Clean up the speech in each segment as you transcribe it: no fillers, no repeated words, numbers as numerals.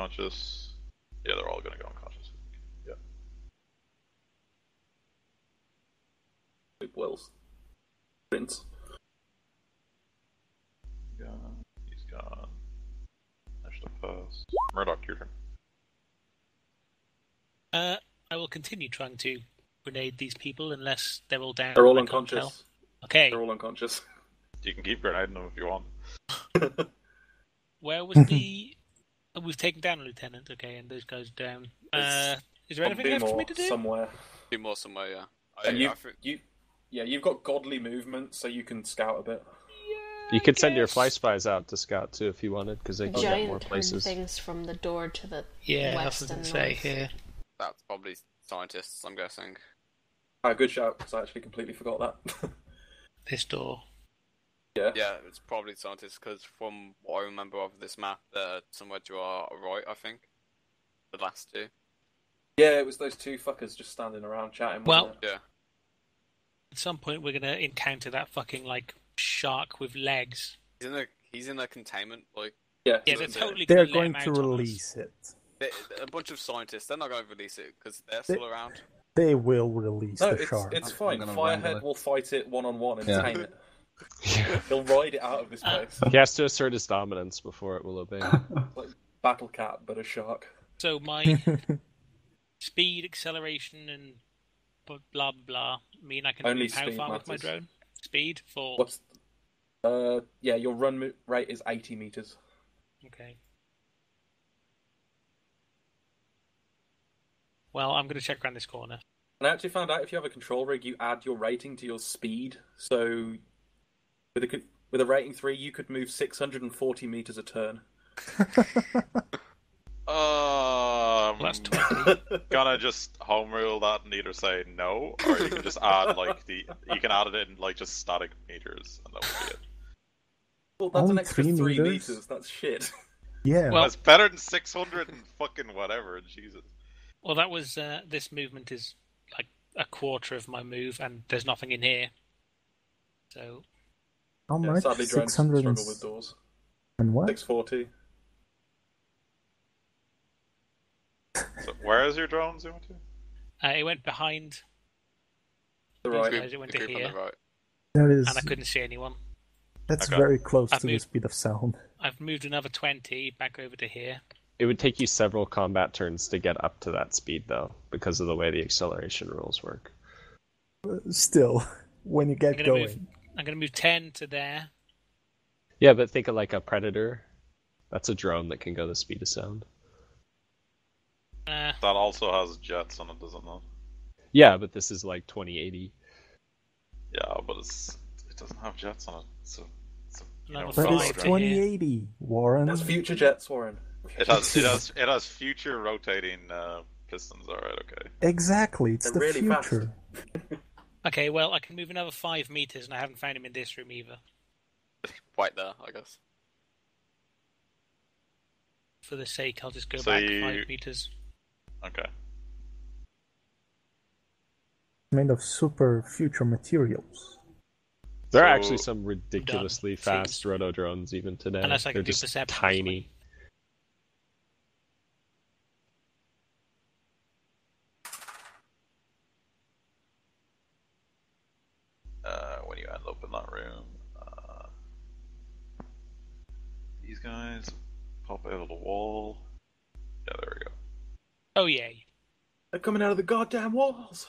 unconscious. Yeah, they're all gonna go unconscious. Yeah. Wells. Prince. Gone. He's gone. There's the pass. Murdoch, your turn. I will continue trying to grenade these people unless they're all down. They're all I can't tell. unconscious. Okay. They're all unconscious. You can keep grenading them if you want. Where was the... Oh, we've taken down a lieutenant, okay, and those guys are down. Is there anything left for me to do? Somewhere. Be more somewhere, yeah. And you've got godly movement, so you can scout a bit. Yeah, You could send your fly spies out to scout too if you wanted, because they can get more Giant places. things from the door to the that's west what I and was going to north. say here. That's probably scientists, I'm guessing. Good shout, because I actually completely forgot that. This door. Yeah. Yeah, it's probably scientists, because from what I remember of this map, they're somewhere to our right, I think. The last two. Yeah, it was those two fuckers just standing around chatting. Well, wasn't it? Yeah. At some point we're going to encounter that fucking, like, shark with legs. He's in a containment, like... Yeah, Yeah, they're totally They're going going to to let him out on us. release it. A bunch of scientists, they're not going to release it, because they're still around. They will release No, the shark. it's fine. gonna Firehead wrangle it. will fight it one-on-one and Yeah. tame it. He'll ride it out of this place. He has to assert his dominance before it will obey. Like Battle Cat, but a shark. So my speed, acceleration, and blah blah blah mean I can Only move how speed far with my matters. drone? Speed for What's... yeah, your run rate is 80 meters. okay. Well, I'm going to check around this corner. And I actually found out if you have a control rig, you add your rating to your speed. So with a rating 3, you could move 640 meters a turn. That's 20. Gonna just home rule that and either say no, or you can just add you can add it in like just static meters, and that would be it. Well, that's Only an extra 3 3 meters? meters. That's shit. Yeah. Well- That's better than 600 and fucking whatever. Jesus. Well, that was this movement is like a quarter of my move, and there's nothing in here. So How Yeah, much? sadly, drones 600 struggle with doors. and what? 640. So where is your drone zoomed to? it went behind, The These right. guys, it went The to group on here. the right. That is. and I couldn't see anyone. That's Okay. very close I've to the moved- speed of sound. I've moved another 20 back over to here. It would take you several combat turns to get up to that speed, though, because of the way the acceleration rules work. Still, when you get I'm going. going to move 10 to there. Yeah, but think of like a Predator. That's a drone that can go the speed of sound. That also has jets on it, doesn't it? Yeah, but this is like 2080. Yeah, but it doesn't have jets on it. So Another But five it's to 2080, Warren. That's future jets, Warren. it has future rotating pistons. All right, okay. Exactly, it's They're the really fast. future. Okay, well, I can move another 5 meters, and I haven't found him in this room either. Right there, I guess. For the sake, I'll just go So back you- 5 meters. Okay. Made of super future materials. There are So- actually some ridiculously Done. fast roto drones even today. Unless I They're can do just perception. tiny. When you end up in that room, these guys pop out of the wall. Yeah, there we go. Oh, yay. They're coming out of the goddamn walls.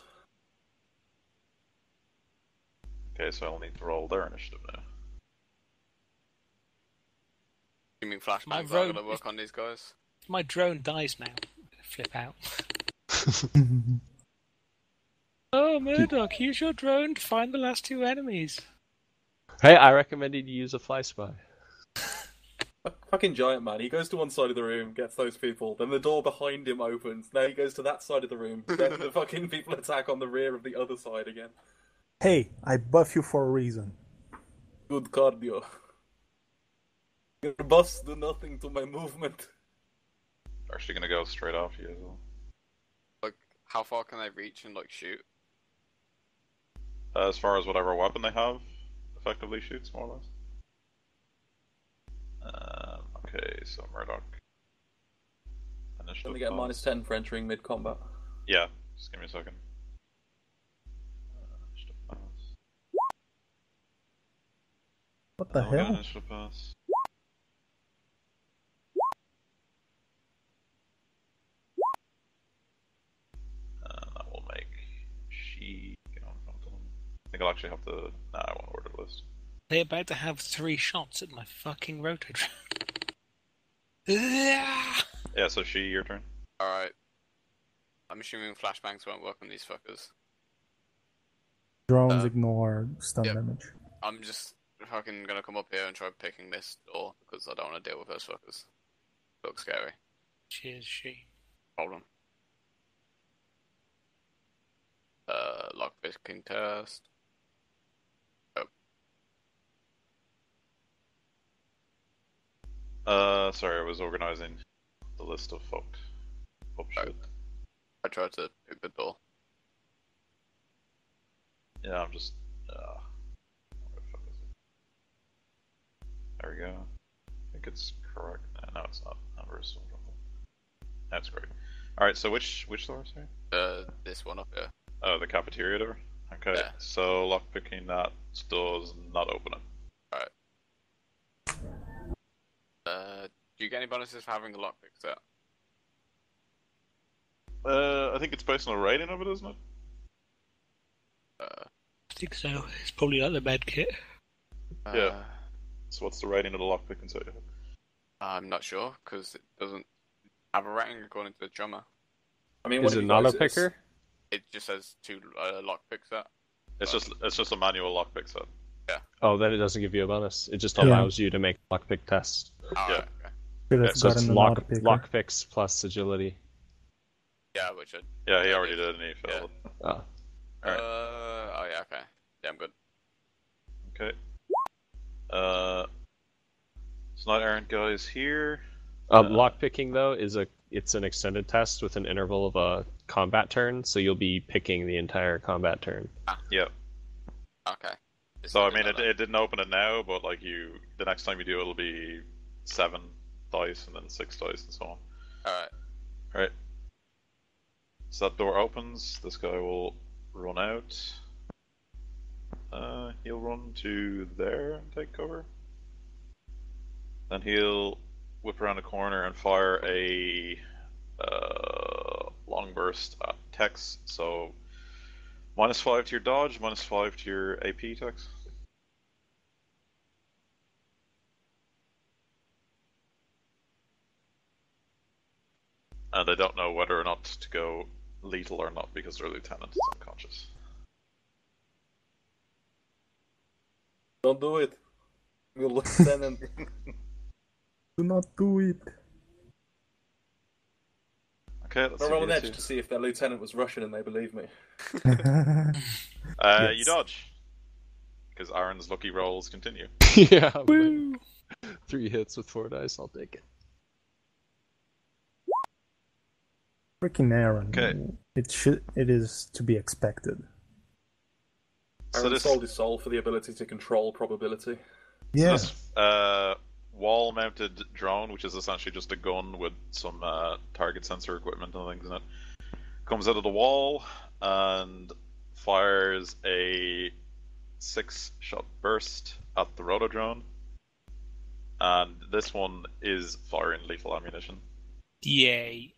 Okay, so I'll need to roll their initiative now. You mean My flashbangs are road going to work on these guys? My drone dies now. I'm gonna flip out. Oh, Murdoch, use your drone to find the last 2 enemies. Hey, I recommended you use a fly spy. Fucking giant man. He goes to one side of the room, gets those people, then the door behind him opens. Now he goes to that side of the room. Then the fucking people attack on the rear of the other side again. Hey, I buff you for a reason. Good cardio. Your buffs do nothing to my movement. They're actually gonna go straight off you as well. Like, how far can they reach and, like, shoot? As far as whatever weapon they have, effectively shoots more or less. Okay, so Murdoch. Then they get -10 for entering mid-combat. Yeah, just give me a second. What the We'll get hell? initiative pass. That will make she get on front of them. I think I'll actually have to. Nah, I won't order the list. They're about to have 3 shots at my fucking rototron. Yeah. Yeah, so she, your turn. Alright. I'm assuming flashbangs won't work on these fuckers. Drones ignore stun yep. damage. I'm just fucking gonna come up here and try picking this door because I don't want to deal with those fuckers. Looks scary. Cheers, she. Problem. Lockpicking test. Sorry, I was organizing the list of fucked up shit. I tried to pick the door. Yeah, I'm just. Where the fuck is it? There we go. I think it's correct. No, it's not. Numbers still wrong. That's great. Alright, so which door, sorry? This one up here. Oh, the cafeteria door? Okay, Yeah. so lockpicking that does not open it. Alright. Do you get any bonuses for having the lockpick set? I think it's based on the rating of it, isn't it? I think so. It's probably like the med kit. Yeah. So what's the rating of the lockpicking set? I'm not sure, because it doesn't have a rating according to the drummer. I mean, Is it not a picker? It just says 2 lockpick set. It's just a manual lockpick set. Oh, then it doesn't give you a bonus. It just Yeah. allows you to make a lockpick test. Oh, Yeah. okay. Should have So it's gotten an auto-picker. lockpicks plus agility. Yeah, which I... Yeah, he already did and he failed. Oh. Alright. Oh yeah, okay. Yeah, I'm good. Okay. It's not errant guys here. Lockpicking though it's an extended test with an interval of a combat turn, so you'll be picking the entire combat turn. Yeah. Okay. So I mean, it didn't open it now, but like the next time you do, it'll be 7 dice and then 6 dice and so on. Alright. Right. So that door opens. This guy will run out. He'll run to there and take cover. Then he'll whip around the corner and fire a long burst at Tex. So -5 to your dodge, -5 to your AP, Tex. And I don't know whether or not to go lethal or not because their lieutenant is unconscious. Don't do it. Your lieutenant. Do not do it. Okay, let's I'll roll an see. edge to see if their lieutenant was Russian and they believe me. Yes. You dodge. Because Aaron's lucky rolls continue. Yeah. Woo! 3 hits with 4 dice, I'll take it. Freaking Aaron. Okay. It is to be expected. So Aaron this, sold his soul for the ability to control probability. Yeah. this wall-mounted drone, which is essentially just a gun with some target sensor equipment and things in it, comes out of the wall and fires a 6-shot burst at the rotodrone. And this one is firing lethal ammunition. Yay.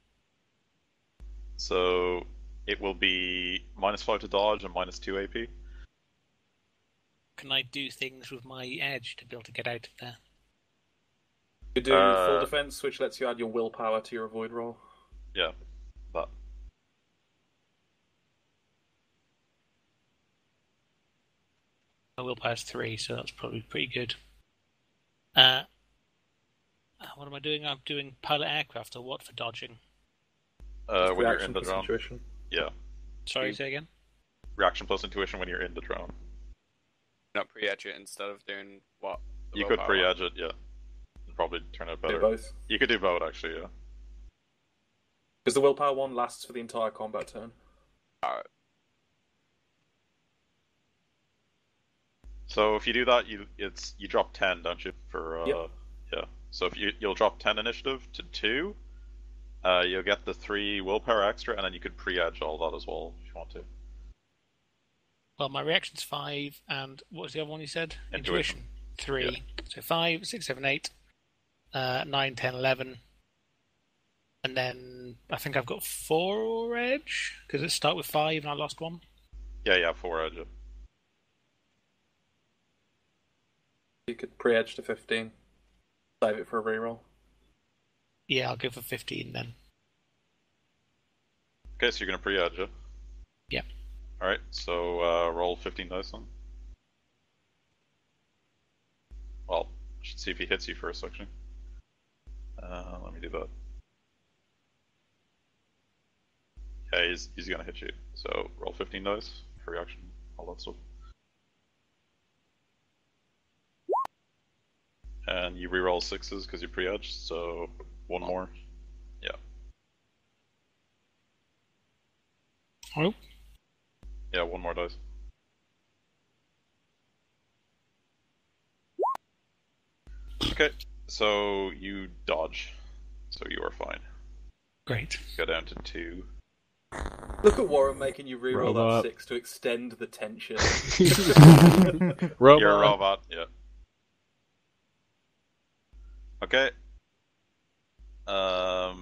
So it will be -5 to dodge and -2 AP. Can I do things with my edge to be able to get out of there? You do full defense, which lets you add your willpower to your avoid roll. Yeah, that. My willpower's 3, so that's probably pretty good. What am I doing? I'm doing pilot aircraft or what for dodging? When you're Reaction in the plus drone. intuition. Yeah. Sorry, say again? Reaction plus intuition when you're in the drone. Not pre-edge it instead of doing what? The You could willpower? pre-edge it, yeah. It'd probably turn out Do better. both. You could do both, actually, yeah. Because the willpower one lasts for the entire combat turn. Alright. So if you do that, you drop 10, don't you? For Yep. yeah. So if you'll drop 10 initiative to 2, You'll get the 3 willpower extra, and then you could pre-edge all that as well if you want to. Well, my reaction's 5, and what was the other one you said? Intuition. 3. Yeah. So 5, 6, 7, 8, 9, 10, 11. And then I think I've got 4 edge, because it started with 5 and I lost 1. Yeah, 4 edge. You could pre-edge to 15. Save it for a reroll. Yeah, I'll go for 15 then. Okay, so you're gonna pre-edge it. Yeah. Alright, so roll 15 dice then. Well, I should see if he hits you first, actually. Let me do that. Yeah, he's gonna hit you. So roll 15 dice for reaction, all that stuff. And you reroll 6s because you pre-edged, so 1 more. Yeah. Oh. Yeah, 1 more dice. Okay, so you dodge. So you are fine. Great. Go down to 2. Look at Warren making you reroll Robot. that 6 to extend the tension. Robot. You're a robot, yeah. Okay. So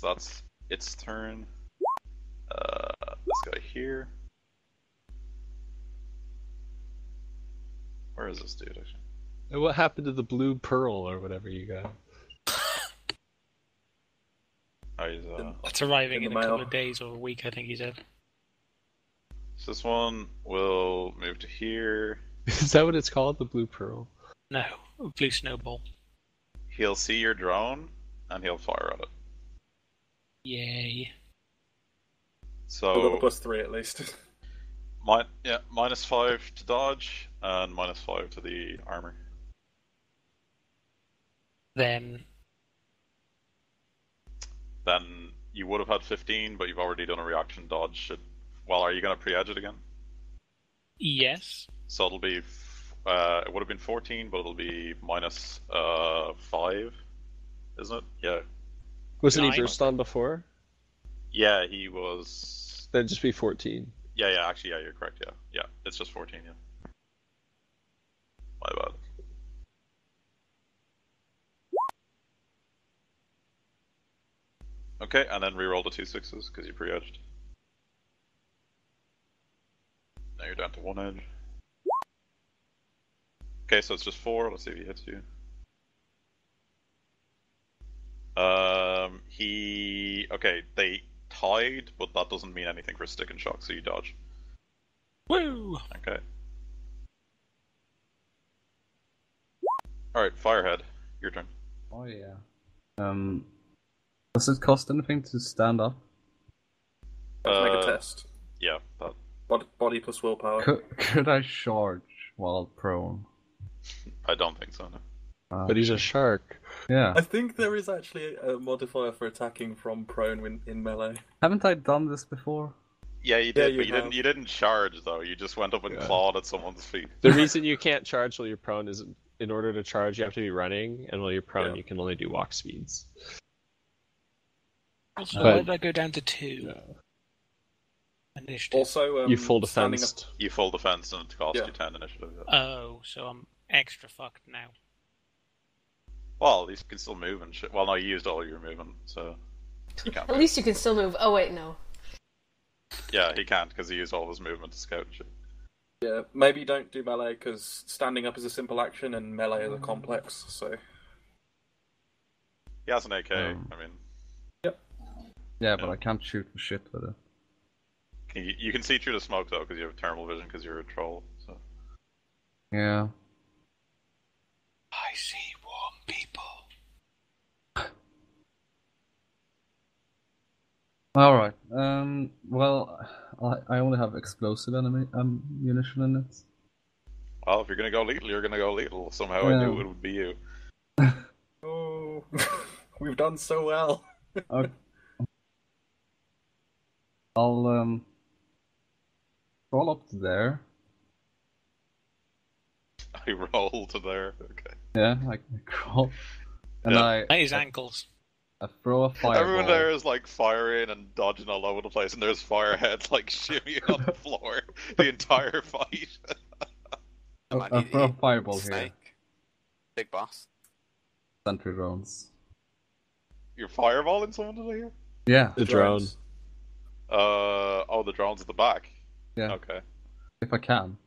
that's its turn. This guy here. Where is this dude actually? And what happened to the blue pearl or whatever you got? Oh, he's It's arriving In in the a couple mail. of days or a week, I think he said. so this one will move to here. Is that what it's called? The blue pearl? No, blue snowball. He'll see your drone and he'll fire at it. Yay. We've got the So +3 at least. -5 to dodge and -5 to the armor. Then Then you would have had 15, but you've already done a reaction dodge. Well, are you going to pre-edge it again? yes. So it'll be, it would have been 14, but it'll be -5, isn't it? Yeah. Wasn't he 9. burst on before? Yeah, he was. That'd just be 14. Yeah, actually, yeah, you're correct. Yeah, it's just 14. Yeah. My bad. Okay, and then reroll the 2 6s because you pre-edged. Now you're down to 1 edge. Okay, so it's just 4. Let's see if he hits you. Okay, they tied, but that doesn't mean anything for stick and shock, so you dodge. Woo! Okay. Alright, Firehead, your turn. Oh yeah. Does it cost anything to stand up? Let's make a test. Yeah, that. Body plus willpower. Could I charge while prone? I don't think so, no. But he's a shark. Yeah. I think there is actually a modifier for attacking from prone in melee. Haven't I done this before? Yeah, you did, you but you have. didn't. You didn't charge though. You just went up and clawed at someone's feet. The reason you can't charge while you're prone is in order to charge, you have to be running, and while you're prone, Yeah. you can only do walk speeds. Also, But- why did I go down to 2? Initiative. Also, you full standing defense. You full defense and it cost Yeah. you 10 initiative. Oh, so I'm extra fucked now. Well, you can still move and shit. Well, no, you used all your movement, so you can't. At move. least you can still move. Oh wait, no. Yeah, he can't because he used all his movement to scout and shit. Yeah, maybe don't do melee because standing up is a simple action and melee is a complex. So He has an AK. I mean, Yeah, but I can't shoot for shit with it. you can see through the smoke though because you have thermal vision because you're a troll. So Yeah. I see warm people. Alright. Well, I only have explosive enemy ammunition in it. well, if you're gonna go lethal, you're gonna go lethal. Somehow I Yeah. knew it would be you. oh, we've done so well. Okay. I'll crawl up to there. I roll to there. Okay. Yeah, I can crawl. And Yeah. I At his ankles. I throw a fireball. Everyone there is like firing and dodging all over the place, and there's fireheads like shimmying on the floor the entire fight. I throw a fireball here. Snake. Big boss. Sentry drones. You're fireballing someone today here? Yeah. The drone. drones. Oh, the drone's at the back. Yeah. Okay. If I can.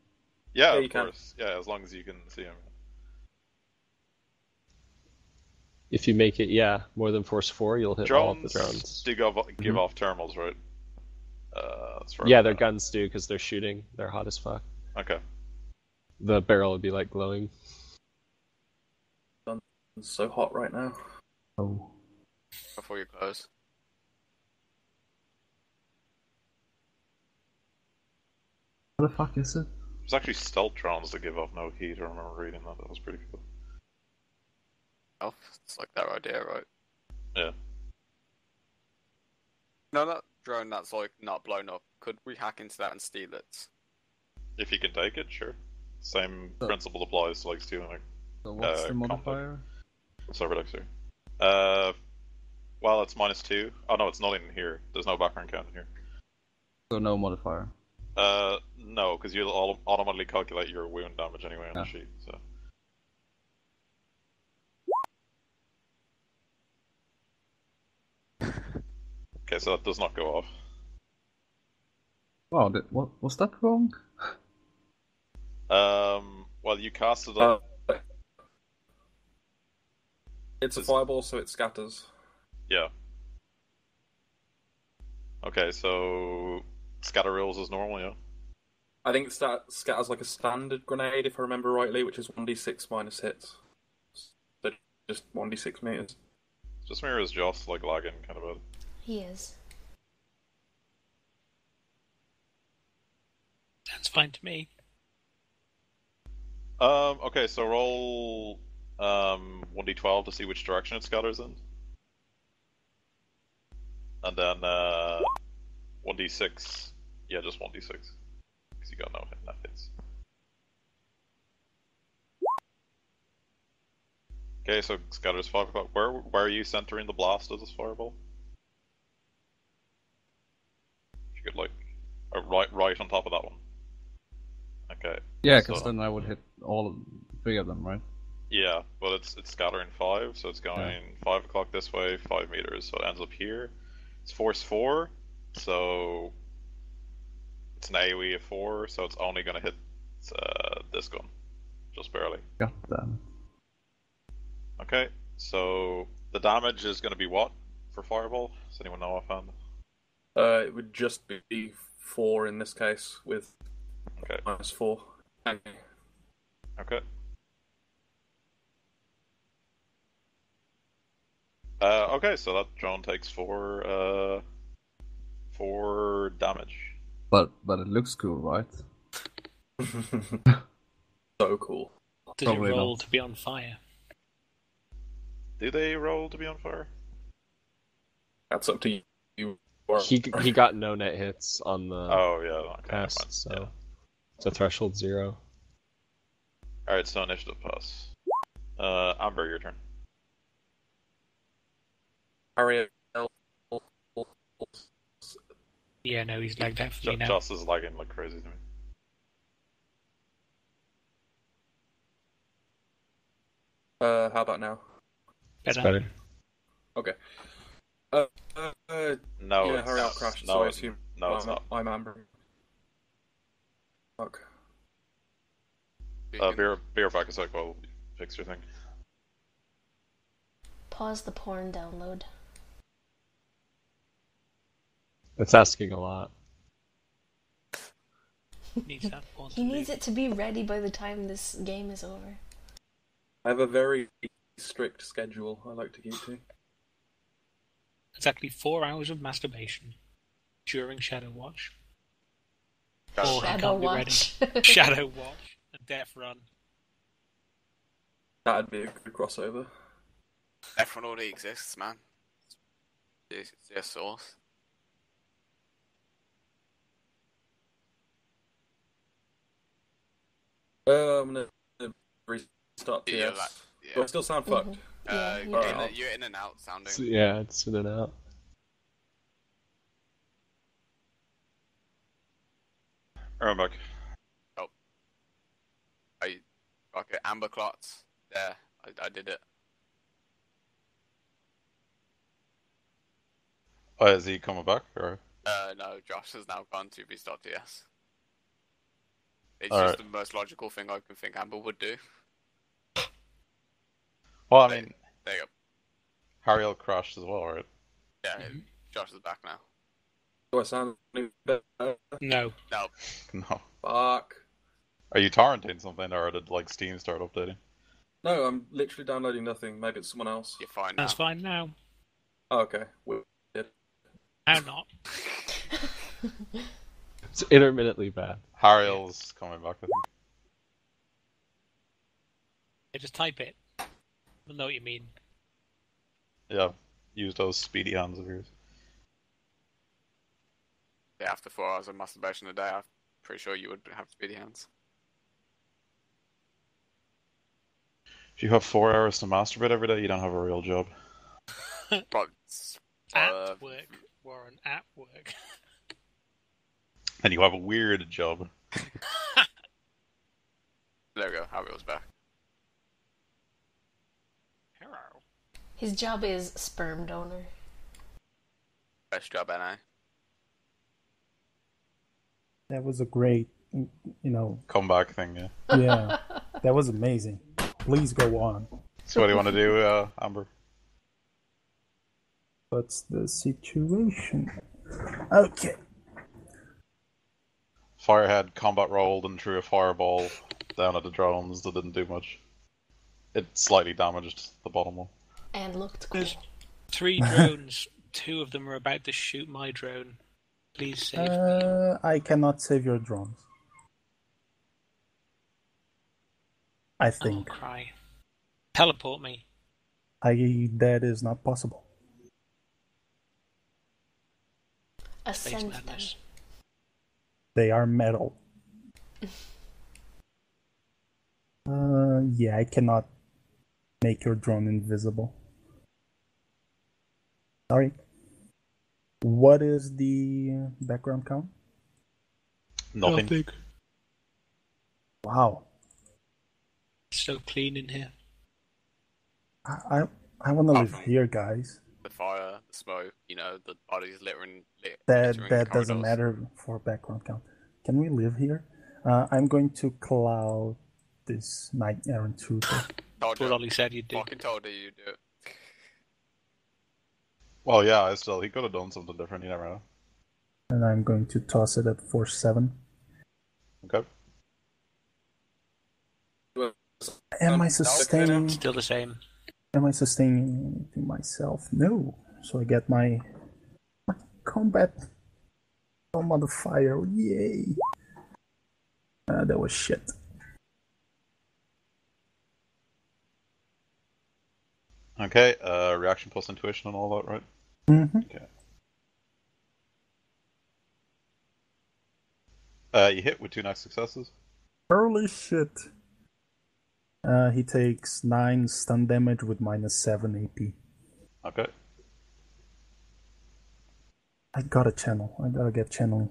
Yeah, you of can. course. Yeah, as long as you can see him. If you make it, more than force 4, you'll hit all of the drones. do give off thermals, right? That's right. Yeah, their guns do because they're shooting. They're hot as fuck. Okay. The barrel would be like glowing. It's so hot right now. Oh. Before you close. What the fuck is it? There's actually stealth drones that give off no heat. I remember reading that. That was pretty cool. Oh, it's like their idea, right? Yeah. No, that drone that's like not blown up. Could we hack into that and steal it? If you can take it, sure. Same So- principle applies to like stealing like So what's the combat. modifier? Cyberdex here. Well, it's -2. Oh no, it's not in here. There's no background count in here. So no modifier. No, because you'll automatically calculate your wound damage anyway on the sheet. So. Okay, so that does not go off. Oh, what was that wrong? Well, you cast it up. It's a fireball, so it scatters. Yeah. Okay, so scatter rolls as normal, yeah. I think it scatters like a standard grenade, if I remember rightly, which is 1d6 minus hits. So just 1d6 meters. Just mirrors Joss like lagging kind of bad. He is. That's fine to me. Okay, so roll 1d12 to see which direction it scatters in. And then 1d6. Yeah, just 1d6. Because you got no hits. Okay, so scatters 5 o'clock. Where are you centering the blast as this fireball? If you could like right on top of that one. Okay. Yeah, because so- then I would hit all 3 of them, right? Yeah, but it's scattering 5, so it's going 5 o'clock this way, 5 meters, so it ends up here. It's force 4, so it's an AoE of 4, so it's only going to hit this gun, just barely. God damn Okay, so the damage is going to be what for fireball? Does anyone know offhand? It would just be 4 in this case, with Okay. -4. Okay. Okay, so that drone takes 4 damage. But it looks cool, right? So cool. Does Probably it roll not. to be on fire? Do they roll to be on fire? That's up to you. He got no net hits on the Oh yeah, okay. pass, Fine. so Yeah. it's a threshold 0. Alright, so initiative pass. Amber, your turn. Harriet. Yeah, no, he's lagged out for me now. Joss is lagging like crazy to me. How about now? It's Better. better. Okay. No, yeah, it's hurry up, not. crashed. No, so I it's, assume no, it's not. I'm Amber. Fuck. Beer back a sec while we fix your thing. Pause the porn download. It's asking a lot. Needs that pause He to needs loop. it to be ready by the time this game is over. I have a very strict schedule I like to keep to. Exactly 4 hours of masturbation during Shadow Watch. Or he Shadow can't be Watch. ready. Shadow Watch and Death Run. That'd be a good crossover. Everyone already exists, man. It's their source. I'm gonna restart Yeah, TS. that- Do I yeah. still sound fucked? Yeah, you can. You're in and out sounding. Yeah, it's in and out. I'm back. Okay, amber clots. There, I did it. Oh, is he coming back? Or? No, Josh has now gone to vis.ts. It's All just right. the most logical thing I can think Amber would do. Well, I mean, There you go. Harriel crashed as well, right? Yeah, Josh is back now. Do I sound any better? No. No, No. Fuck. Are you torrenting something, or did like Steam start updating? No, I'm literally downloading nothing. Maybe it's someone else. you're fine now. That's fine now. Oh, okay. Weird. Now not. It's intermittently bad. Harriel's coming back, I think. Yeah, just type it. We'll know what you mean. Yeah, use those speedy hands of yours. Yeah, after 4 hours of masturbation a day, I'm pretty sure you would have speedy hands. If you have 4 hours to masturbate every day, you don't have a real job. But At work, Warren. At work. And you have a weird job. there we go. Harriel's back. Hello. His job is sperm donor. Best job, NA. That was a great, Comeback thing, yeah. yeah, that was amazing. Please go on. So what do you want to do, Amber? What's the situation? Okay. Firehead combat rolled and threw a fireball down at the drones that didn't do much. It slightly damaged the bottom one. And looked cool. There's 3 drones. 2 of them are about to shoot my drone. Please save me. I cannot save your drones. I Oh, think. cry. Teleport me. That is not possible. Space Ascend them. madness. They are metal. Yeah, I cannot make your drone invisible. Sorry. What is the background count? Nothing. Wow. So clean in here. I want to live from- here, guys. The fire, the smoke, the bodies littering That the doesn't corridors. matter for background count. Can we live here? I'm going to cloud this knight errant trooper. Told That's what you. Ollie said you'd do. Fucking told you you'd do it. Well, yeah, he could have done something different, you never know. And I'm going to toss it at force 7. Okay. Am I sustaining? Still the same. Am I sustaining to myself? No. So I get my combat modifier. Yay! That was shit. Okay, reaction plus intuition and all that, right? Mm-hmm. Okay. You hit with 2 next successes. Holy shit. He takes 9 stun damage with minus 7 AP. Okay. I gotta channel. I gotta get channeling.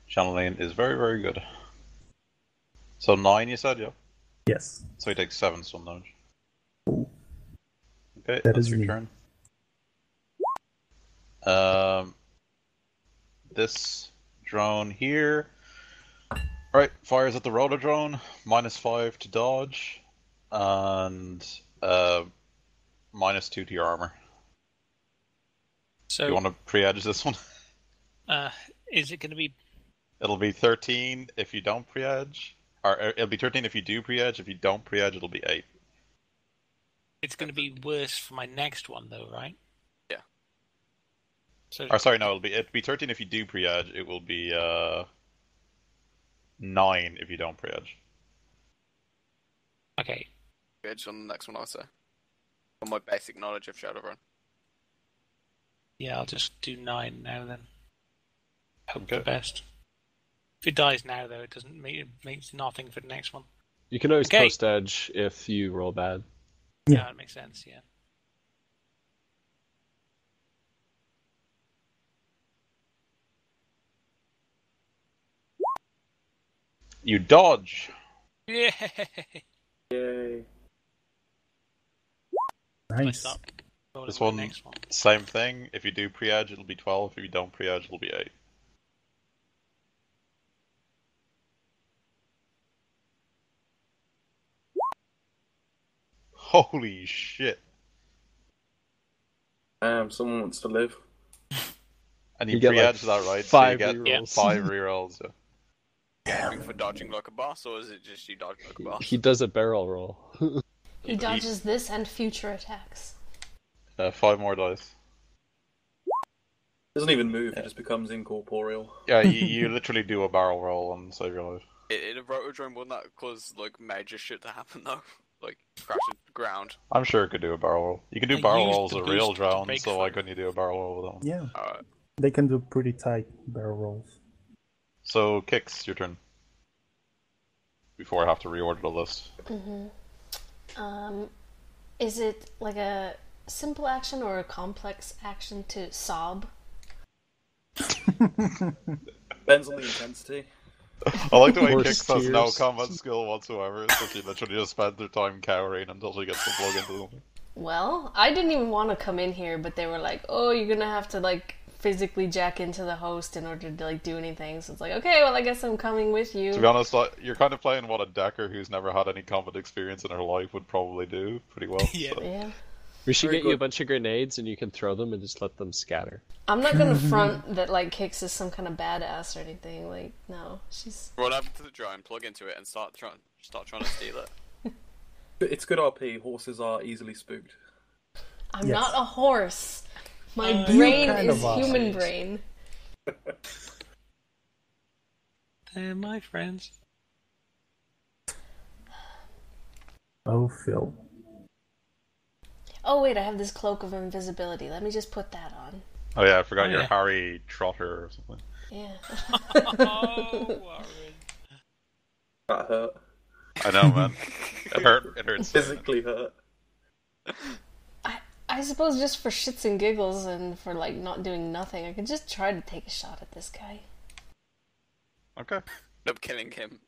Channeling is very, very good. So 9, you said, yeah? Yes. So he takes 7 stun damage. Cool. Okay, That that's is your me. turn. This drone here. Right, fires at the rotor drone, minus 5 to dodge, and minus 2 to your armor. So, Do you want to pre-edge this one? is it going to be... It'll be 13 if you don't pre-edge. Or it'll be 13 if you do pre-edge. If you don't pre-edge, it'll be 8. It's going to be worse for my next one, though, right? Yeah. So, Or sorry, no, it'll be 13 if you do pre-edge. It will be 9 if you don't pre-edge. okay. Edge on the next one, I'll say. From my basic knowledge of Shadowrun. Yeah, I'll just do 9 now then. Hope Okay. the best. If it dies now, though, it doesn't make it makes nothing for the next one. You can always Okay. post edge if you roll bad. Yeah. Yeah, that makes sense. Yeah. You dodge. Yay! Yay. I Nice. start rolling This my one, next one. same thing. If you do pre-edge, it'll be 12. If you don't pre-edge, it'll be 8. Holy shit. Damn, someone wants to live. And you You get, pre-edge like, that, right? 5 so you get rerolls. 5 rerolls. Yeah. For dodging like a boss, or is it just you dodge like a boss? He does a barrel roll. He dodges this and future attacks. 5 more dice. Doesn't even move, it just becomes incorporeal. Yeah, you literally do a barrel roll and save your life. In a rotodrome, wouldn't that cause like major shit to happen though? Like crash into the ground. I'm sure it could do a barrel roll. You can do I barrel used rolls the at real boost to drown, break so why through. couldn't you do a barrel roll with that one? Yeah, Alright. they can do pretty tight barrel rolls. So, Kix, your turn. Before I have to reorder the list. Is it like a simple action or a complex action to sob? Depends on the intensity. I like the way Horse Kix has no tears. combat skill whatsoever, so she literally just spends her time cowering until she gets to plug into them. Well, I didn't even want to come in here, but they were like, "Oh, you're gonna have to like physically jack into the host in order to like do anything." So it's like, okay, well, I guess I'm coming with you. To be honest, you're kind of playing what a decker who's never had any combat experience in her life would probably do pretty well. Yeah. So. Yeah, We should Very get you a good. bunch of grenades and you can throw them and just let them scatter. I'm not gonna front that like Kix is some kind of badass or anything. Like, no, she's. Run over to the drone, plug into it, and start trying to steal it. It's good RP, horses are easily spooked. I'm Yes. not a horse. My You brain kind is of are. human brain. They're my friends. Oh, Phil. Oh wait, I have this cloak of invisibility. Let me just put that on. Oh yeah, I forgot Oh, you're yeah. Harry Trotter or something. Yeah. Oh, Warren. That hurt. I know, man. It hurt. It hurts. Physically hurt. I suppose just for shits and giggles and for like not doing nothing, I could just try to take a shot at this guy. Okay. End up killing him.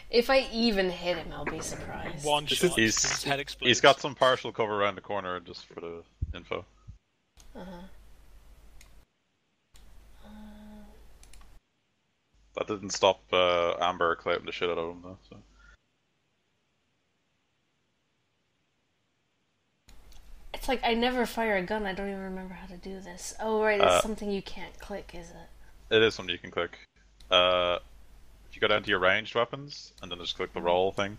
If I even hit him, I'll be surprised. One shot. He's- his head explodes. He's got some partial cover around the corner, just for the info. That didn't stop Amber clapping the shit out of him, though. So. It's like I never fire a gun. I don't even remember how to do this. Oh right, it's something you can't click, is it? It is something you can click. If you go down to your ranged weapons, and then just click the roll thing.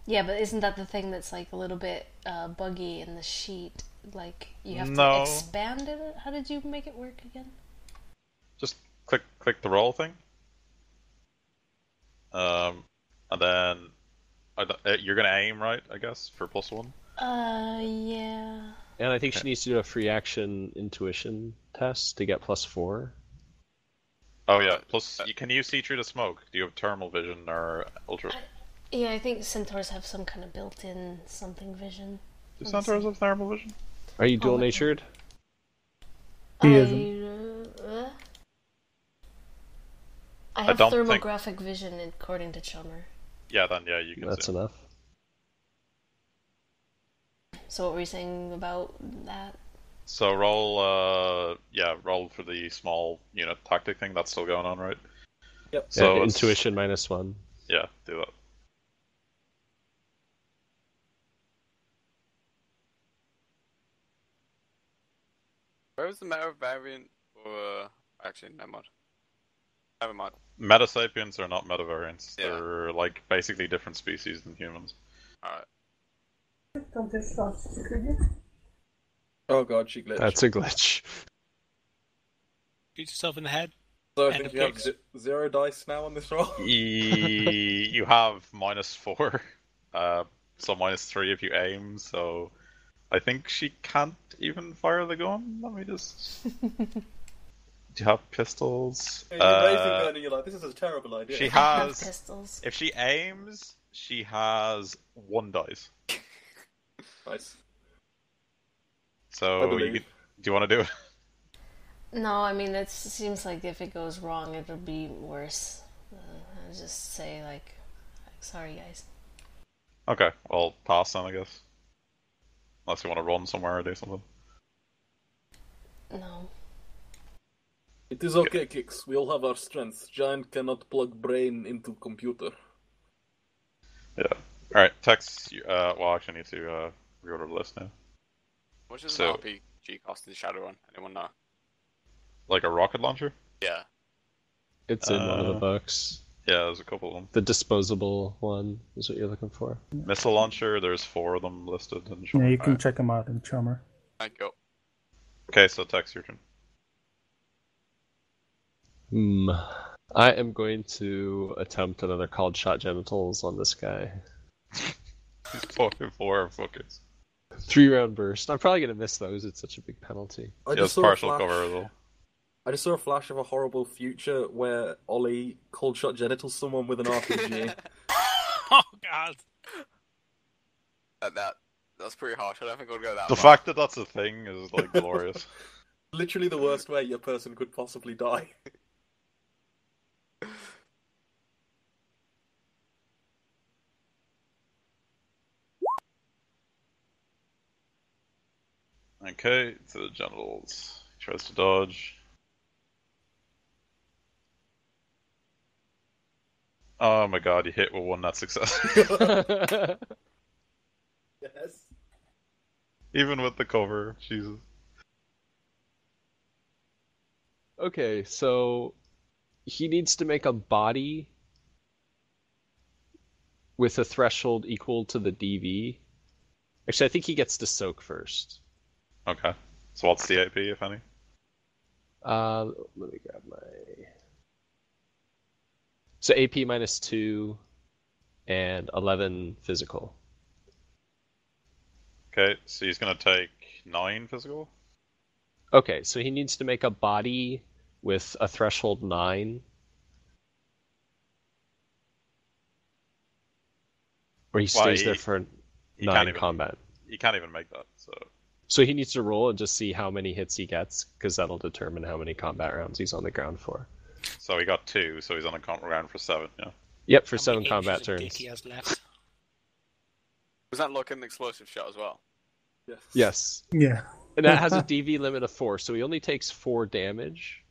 Yeah, but isn't that the thing that's like a little bit buggy in the sheet? Like you have No. to expand it. How did you make it work again? Just click the roll thing. And then you're gonna aim, right? I guess for +1. Yeah. And I think she needs to do a free action intuition test to get +4. Oh yeah. Plus, can you see through the smoke? Do you have thermal vision or ultra? Yeah, I think centaurs have some kind of built-in something vision. Do centaurs have thermal vision? Are you dual my God. natured? He isn't. I have don't think- thermographic vision according to Chummer. Yeah, then yeah, you can That's see. enough. So what were you saying about that? So roll, roll for the small unit tactic thing. That's still going on, right? Yep. So Yeah, it's- intuition -1. Yeah, do that. Where was the meta variant? Or actually, never mind. Never mind. Metasapiens are not metavariants. Yeah. They're like basically different species than humans. Alright. Oh god, she glitched. That's a glitch. Shoot yourself in the head. So I End think of you have Kix. 0 dice now on this roll. You have -4, so -3 if you aim. So I think she can't even fire the gun. Let me just. Do you have pistols? You're raising gun and you're like, this is a terrible idea. She I have has. pistols. If she aims, she has 1 dice. Nice. I So believe. do you want to do it? No, I mean, it seems like if it goes wrong, it'll be worse. I'll just say, like, sorry, guys. Okay, well, pass then, I guess. Unless you want to run somewhere or do something. No. It is okay, Kix. We all have our strengths. Giant cannot plug brain into computer. Yeah. Alright, Tex, well, actually, I need to reorder the list now. What does So- an RPG cost in Shadowrun? Anyone know? Like a rocket launcher? Yeah. It's in one of the Uh, books. Yeah, there's a couple of them. The disposable one is what you're looking for. Missile launcher, there's 4 of them listed in Yeah, Chummer. you can check them out in Chummer. Thank you. Okay, so Tex, your turn. I am going to attempt another called shot genitals on this guy. Fucking 4 fuckers. 3-round burst. I'm probably gonna miss those. It's such a big penalty. I Yeah, just it's saw partial a flash. cover as well. I just saw a flash of a horrible future where Ollie cold shot genitals someone with an RPG. Oh god. That's pretty harsh. I don't think I'll go that The far. fact that that's a thing is, like, glorious. Literally the worst way a person could possibly die. Okay, to the genitals. He tries to dodge. Oh my god, you hit with 1 net success. Yes. Even with the cover, Jesus. Okay, so he needs to make a body with a threshold equal to the DV. Actually, I think he gets to soak first. Okay. So what's the AP, if any? Let me grab my... So AP -2 and 11 physical. Okay, so he's gonna take 9 physical? Okay, so he needs to make a body with a threshold 9. Or he stays there for he 9 can't even, combat. He can't even make that, so... So he needs to roll and just see how many hits he gets, because that'll determine how many combat rounds he's on the ground for. So he got 2, so he's on a combat round for 7, yeah. Yep, for How 7 many combat inches of dick turns. he has left. Was that like an explosive shot as well? Yes. Yes. Yeah. And that has a DV limit of 4, so he only takes 4 damage,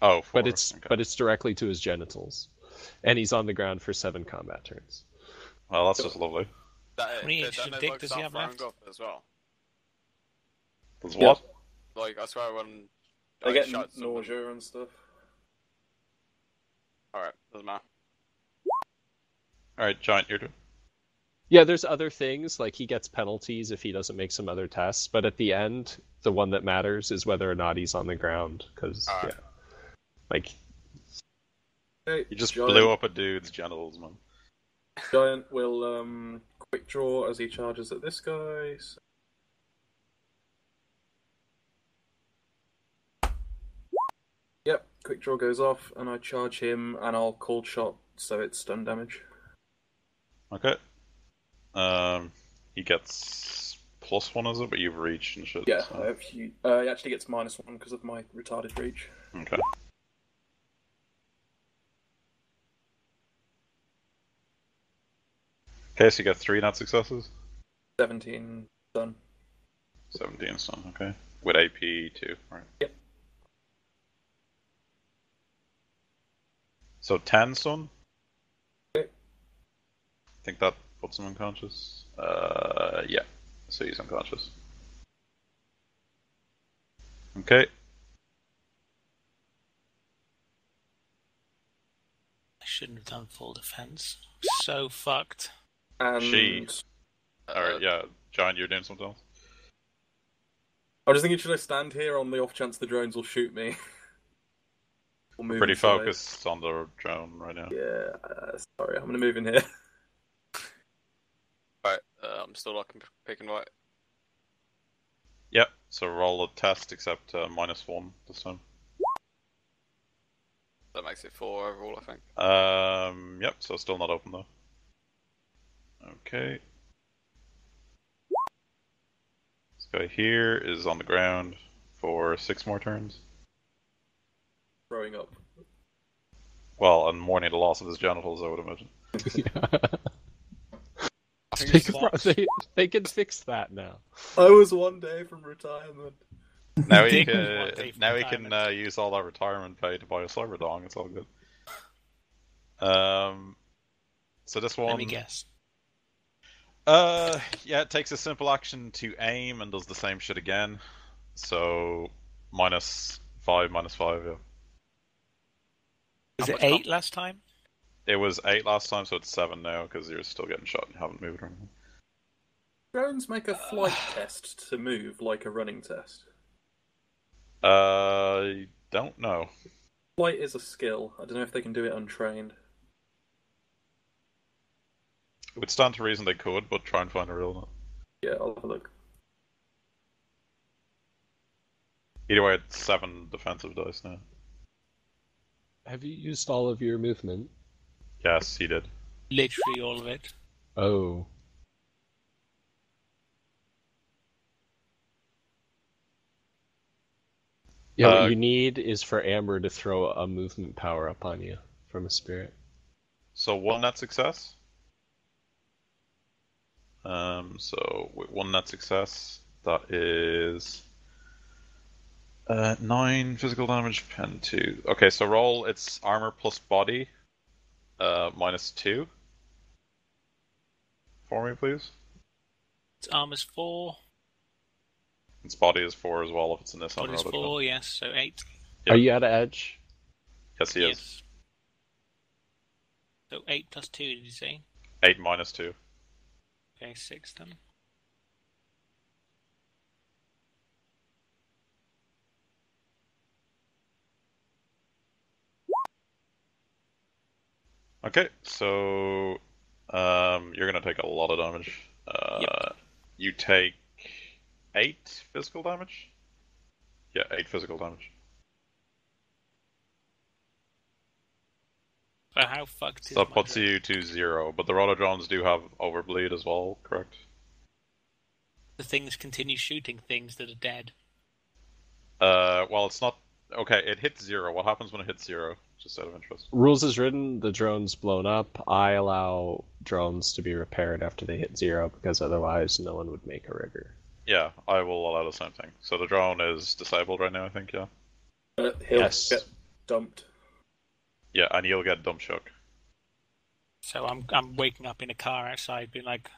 Oh, 4. but it's okay. but it's directly to his genitals. And he's on the ground for 7 combat turns. Well, that's just lovely. How many inches of dick does he have left? Up as well. That's Yeah. what? Like, I swear when I I get shot someone... nausea and stuff. Alright, doesn't matter. Alright, Giant, your turn. Yeah, there's other things, like he gets penalties if he doesn't make some other tests, but at the end, the one that matters is whether or not he's on the ground, because, Alright. yeah. Like, Okay, You just Giant, blew up a dude's genitals, man. Giant will quick draw as he charges at this guy. So... Yep, quick draw goes off, and I charge him, and I'll cold shot, so it's stun damage. Okay. He gets +1, is it? But you've reached and shit. Yeah, so- he actually gets -1 because of my retarded reach. Okay. Okay, so you get 3 net successes? 17 stun. 17 stun, okay. With AP too, right? Yep. So 10 stun? Okay. I think that puts him unconscious. Yeah. So he's unconscious. Okay. I shouldn't have done full defense. So fucked. And She- Alright, yeah. Giant, you're doing something else? I was thinking, should I stand here on the off chance the drones will shoot me? Or move Pretty inside? focused on the drone right now. Yeah, sorry, I'm gonna move in here. Right, I'm still looking, picking right. Yep, so roll a test except -1 this time. That makes it 4 overall, I think. Yep, so still not open though. Okay. This guy here is on the ground for 6 more turns. Growing up. Well, and mourning the loss of his genitals, I would imagine. They can fix that now. I was one day from retirement. Now he Dick can, was one day from now he can retirement. use all that retirement pay to buy a Cyberdong. It's all good. So this Let one, me guess. yeah, it takes a simple action to aim and does the same shit again. So -5, -5. Yeah. Was How it much 8 last time? It was 8 last time, so it's 7 now because you're still getting shot and haven't moved or anything. Drones make a flight test to move like a running test. I don't know. Flight is a skill. I don't know if they can do it untrained. It would stand to reason they could, but try and find a real one. Yeah, I'll have a look. Either way, it's 7 defensive dice now. Have you used all of your movement? Yes, he did. Literally all of it. Oh. Yeah, what you need is for Amber to throw a movement power up on you from a spirit. So 1 net success. So with 1 net success, that is 9 physical damage, pen 2. Okay, so roll its armor plus body, -2. For me, please. Its armor's 4. Its body is 4 as well if it's in this Body's unrolled 4, yes, so 8. Yep. Are you out of edge? Yes, he is. Yes. So 8 plus 2, did you say? 8 -2. Okay, 6 then. Okay, so you're gonna take a lot of damage. Yep. You take 8 physical damage. Yeah, 8 physical damage. So how fucked is So that my puts drone? you to 0, but the rotodrones do have overbleed as well, correct? The things continue shooting things that are dead. Well, it's not. Okay, it hits 0. What happens when it hits 0? Just out of interest. Rules is written, the drone's blown up. I allow drones to be repaired after they hit 0, because otherwise no one would make a rigger. Yeah, I will allow the same thing. So the drone is disabled right now, I think, yeah? He'll Yes. get dumped. Yeah, and you'll get dump shock. So I'm waking up in a car outside being like,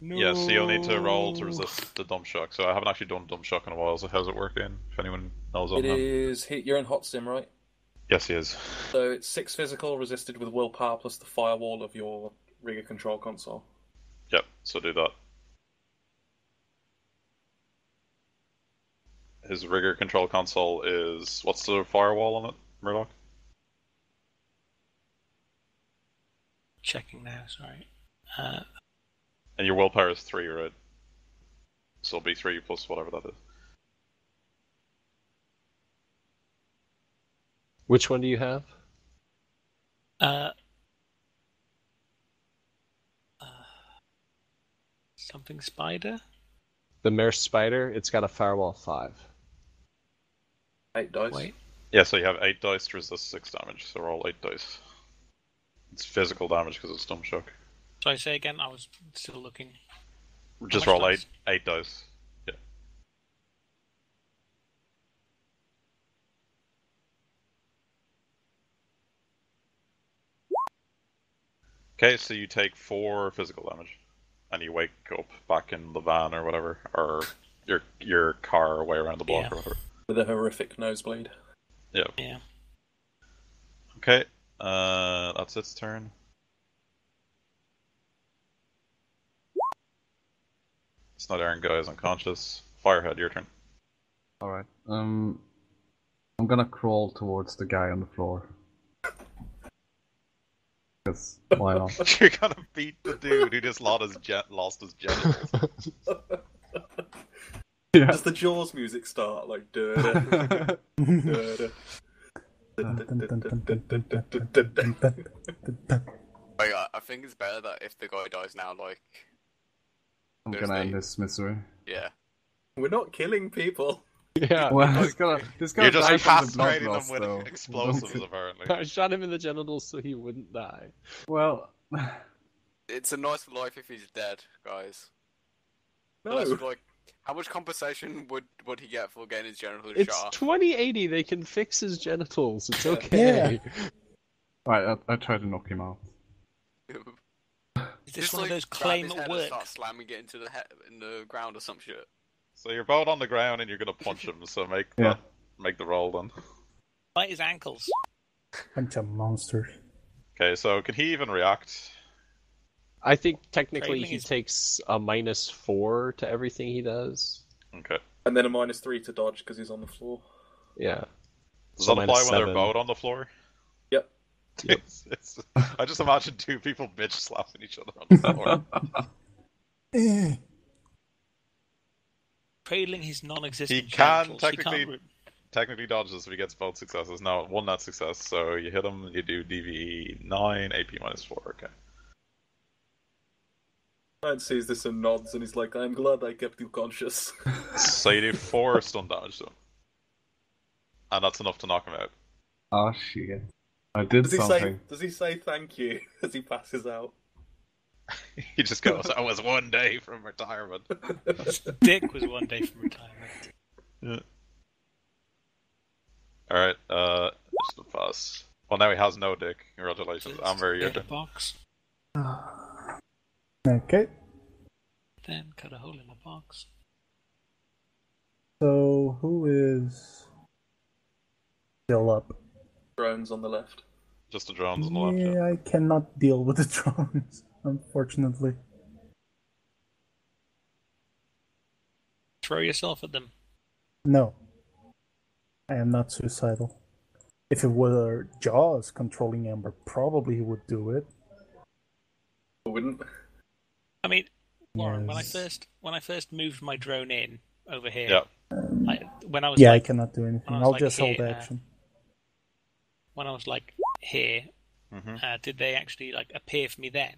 no. Yeah, so you'll need to roll to resist the dump shock. So I haven't actually done dump shock in a while, so how's it working? If anyone knows on It that. is. You're in hot sim, right? Yes, he is. So it's 6 physical resisted with willpower plus the firewall of your rigger control console. Yep, so do that. His rigger control console is... What's the firewall on it, Murdoch? Checking now, sorry. And your willpower is 3, right? So it'll be 3 plus whatever that is. Which one do you have? Something spider? The Mare Spider, it's got a firewall 5. 8 dice. Wait. Yeah, so you have 8 dice to resist 6 damage, so roll 8 dice. It's physical damage because it's dump shock. Sorry, say again, I was still looking. Just much roll dice? 8 dice. Yeah. Okay, so you take 4 physical damage. And you wake up back in the van or whatever, or your car way around the block Yeah. or whatever. With a horrific nosebleed. Yeah. Yeah. Okay, that's its turn. It's not Aaron Guy is unconscious. Firehead, your turn. Alright. I'm gonna crawl towards the guy on the floor. Because why not? You're gonna beat the dude who just lost his genitals. Yeah. Does the Jaws music start like da Like, I think it's better that if the guy dies now, like, I'm There's gonna end the- this misery. yeah. We're not killing people. Yeah. Well, it's gonna You're just die from the blood castrating them loss, with though. explosives, Don't- apparently. I shot him in the genitals so he wouldn't die. Well, It's a nice life if he's dead, guys. No. Unless, like, how much compensation would he get for getting his genitals It's shot? 2080. They can fix his genitals. It's okay. right, I tried to knock him out. Is this Just, one like, of those grab claim his at head and work? start slamming it into in the ground or some shit. So you're both on the ground and you're gonna punch him. So make Yeah. make the roll then. Bite his ankles. Bunch of monsters. Okay, so can he even react? I think technically Trailing he is- takes a -4 to everything he does. Okay. And then a -3 to dodge because he's on the floor. Yeah. Does So that apply when they're -7. both on the floor? Yep. Yep. I just imagine two people bitch slapping each other on the floor. Eh. Trailing his non-existent He can genitals. technically dodge this if he gets both successes. Now, one net success, so you hit him, you do DVE 9, AP -4, okay. Ryan sees this and nods, and he's like, "I'm glad I kept you conscious." So you do 4 stun damage to him. And that's enough to knock him out. Oh shit! I did something. Does he say thank you as he passes out? He just goes, I was one day from retirement. Dick was one day from retirement. Yeah. Alright, just a pass. Well, now he has no dick. Congratulations. Amber, you're Get a box, Okay, then cut a hole in the box. so who is still up? Drones on the left. just the drones on the left. Yeah. Yeah, I cannot deal with the drones, unfortunately. Throw yourself at them. No, I am not suicidal. If it were Jaws controlling Amber, probably he would do it. I wouldn't. I mean, Warren, Yes. when I first moved my drone in over here, Yeah. when I was Yeah, like, I cannot do anything. when I was I'll like just hold here, action. when I was like here, did they actually like appear for me then?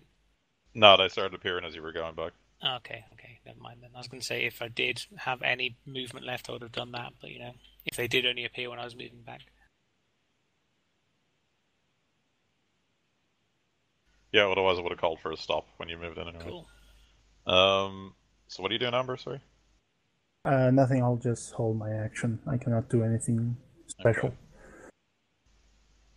No, they started appearing as you were going back. Okay, never mind then. I was going to say if I did have any movement left, I would have done that. But you know, if they did only appear when I was moving back, Yeah, otherwise I would have called for a stop when you moved in anyway. cool. So what are you doing, Amber? Sorry? Nothing, I'll just hold my action. I cannot do anything special. Okay.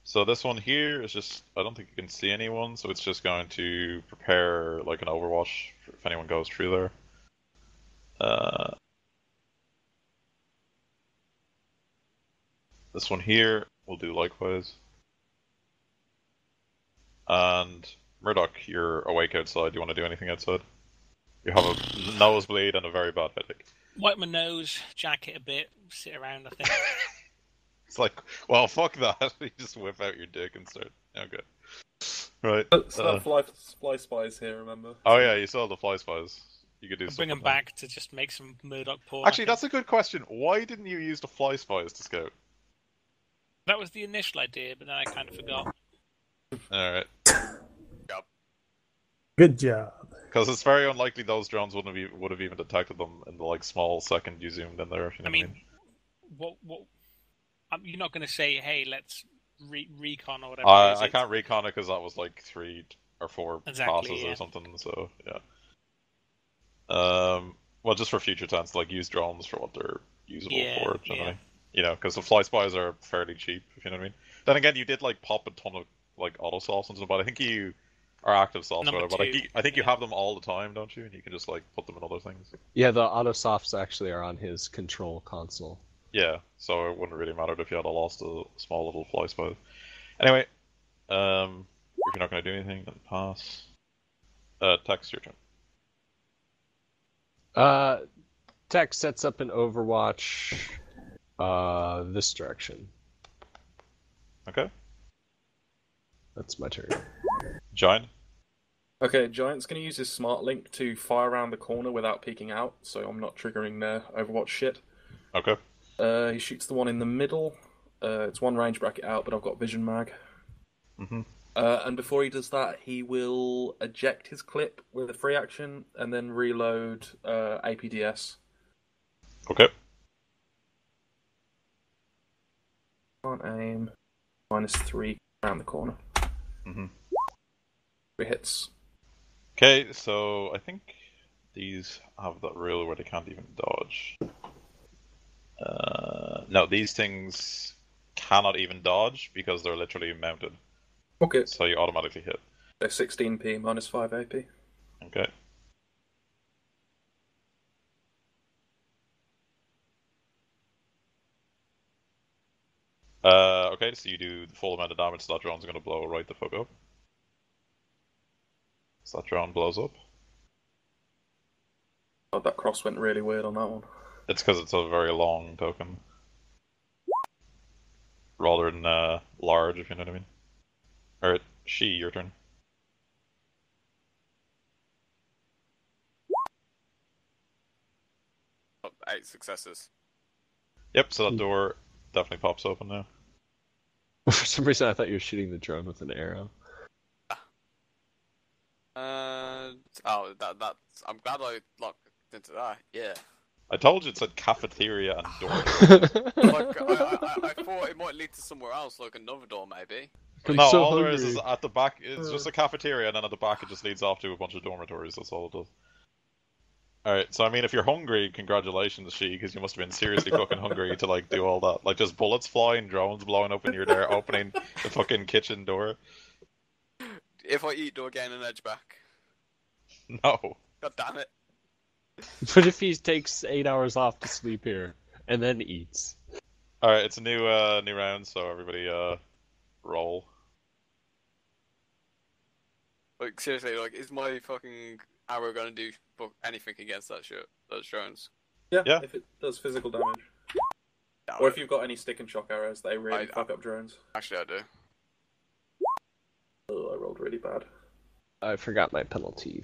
So this one here is just, I don't think you can see anyone, so it's just going to prepare like an overwatch if anyone goes through there. This one here will do likewise. And Murdoch, you're awake outside. Do you want to do anything outside? You have a nosebleed and a very bad headache. Wipe my nose, jacket a bit, sit around. I think. It's like, well, fuck that. You just whip out your dick and start. Okay. Right. It's not fly spies here, remember? Oh yeah, you saw the fly spies. You could do Bring something. them back to just make some Murdoch porn. Actually, that's a good question. Why didn't you use the fly spies to scout? that was the initial idea, but then I kind of forgot. Alright. Good job. Because it's very unlikely those drones would have even detected them in the like small second you zoomed in there. If you know I mean, what? You're not going to say, "Hey, let's recon or whatever." it is. I can't recon it because that was like 3 or 4 Exactly, passes yeah. or something. So yeah. Well, just for future tense, like use drones for what they're usable Yeah, for. Generally. yeah. You know, because the fly spies are fairly cheap. If you know what I mean. Then again, you did like pop a ton of like auto solves and stuff, but I think you are active solves, Number rather. But two, I think you yeah. have them all the time, don't you? And you can just like put them in other things. Yeah, the autosofts actually are on his control console. Yeah, so it wouldn't really matter if you had lost a small little fly spot. Anyway, if you're not going to do anything, then pass. Text, your turn. Tech sets up an Overwatch this direction. Okay. That's my turn. Giant. Okay, Giant's going to use his smart link to fire around the corner without peeking out, so I'm not triggering their Overwatch shit. Okay. He shoots the one in the middle. It's one range bracket out, but I've got vision mag. Mm-hmm. And before he does that, he will eject his clip with a free action and then reload APDS. Okay. Can't aim. -3 around the corner. Mm-hmm. 3 hits. Okay, so I think these have that rule where they can't even dodge. No, these things cannot even dodge because they're literally mounted. Okay. So you automatically hit. So 16p -5 AP. Okay. Okay, so you do the full amount of damage, so that drone's gonna blow right the fuck up. So that drone blows up. Oh, that cross went really weird on that one. It's because it's a very long token. Rather than large, if you know what I mean. Alright, your turn. Oh, 8 successes. Yep, so that door definitely pops open now. For some reason, I thought you were shooting the drone with an arrow. That's. I'm glad I locked into that. Yeah. I told you it said cafeteria and door. Like, I thought it might lead to somewhere else, like another door, maybe. I'm No, so all there is hungry. at the back, it's just a cafeteria, and then at the back it just leads off to a bunch of dormitories, that's all it does. Alright, so I mean, if you're hungry, congratulations, She, because you must have been seriously fucking hungry to, like, do all that. Like, just bullets flying, drones blowing up, and you're there opening the fucking kitchen door. If I eat, do I gain an edge back? No. God damn it. What if he takes 8 hours off to sleep here and then eats? Alright, it's a new round, so everybody, roll. Like, seriously, like, is my fucking arrow gonna do anything against that shit? Those drones? Yeah. If it does physical damage. Damn Or it. if you've got any stick and shock arrows, they really fuck up drones. Actually, I do. Oh, I rolled really bad. I forgot my penalty.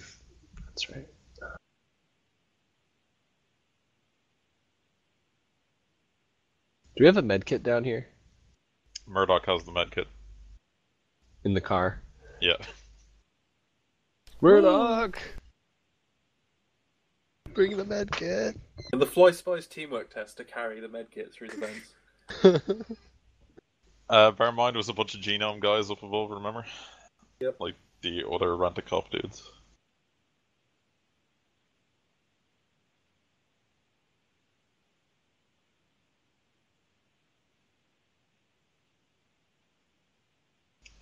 That's right. Do we have a med kit down here? Murdoch has the medkit. In the car? Yeah. Murdoch! Bring the med kit! And the Fly Spies teamwork test to carry the medkit through the vents. Bear in mind, there was a bunch of genome guys up above, remember? Yep. Like the other rent-a-cop dudes.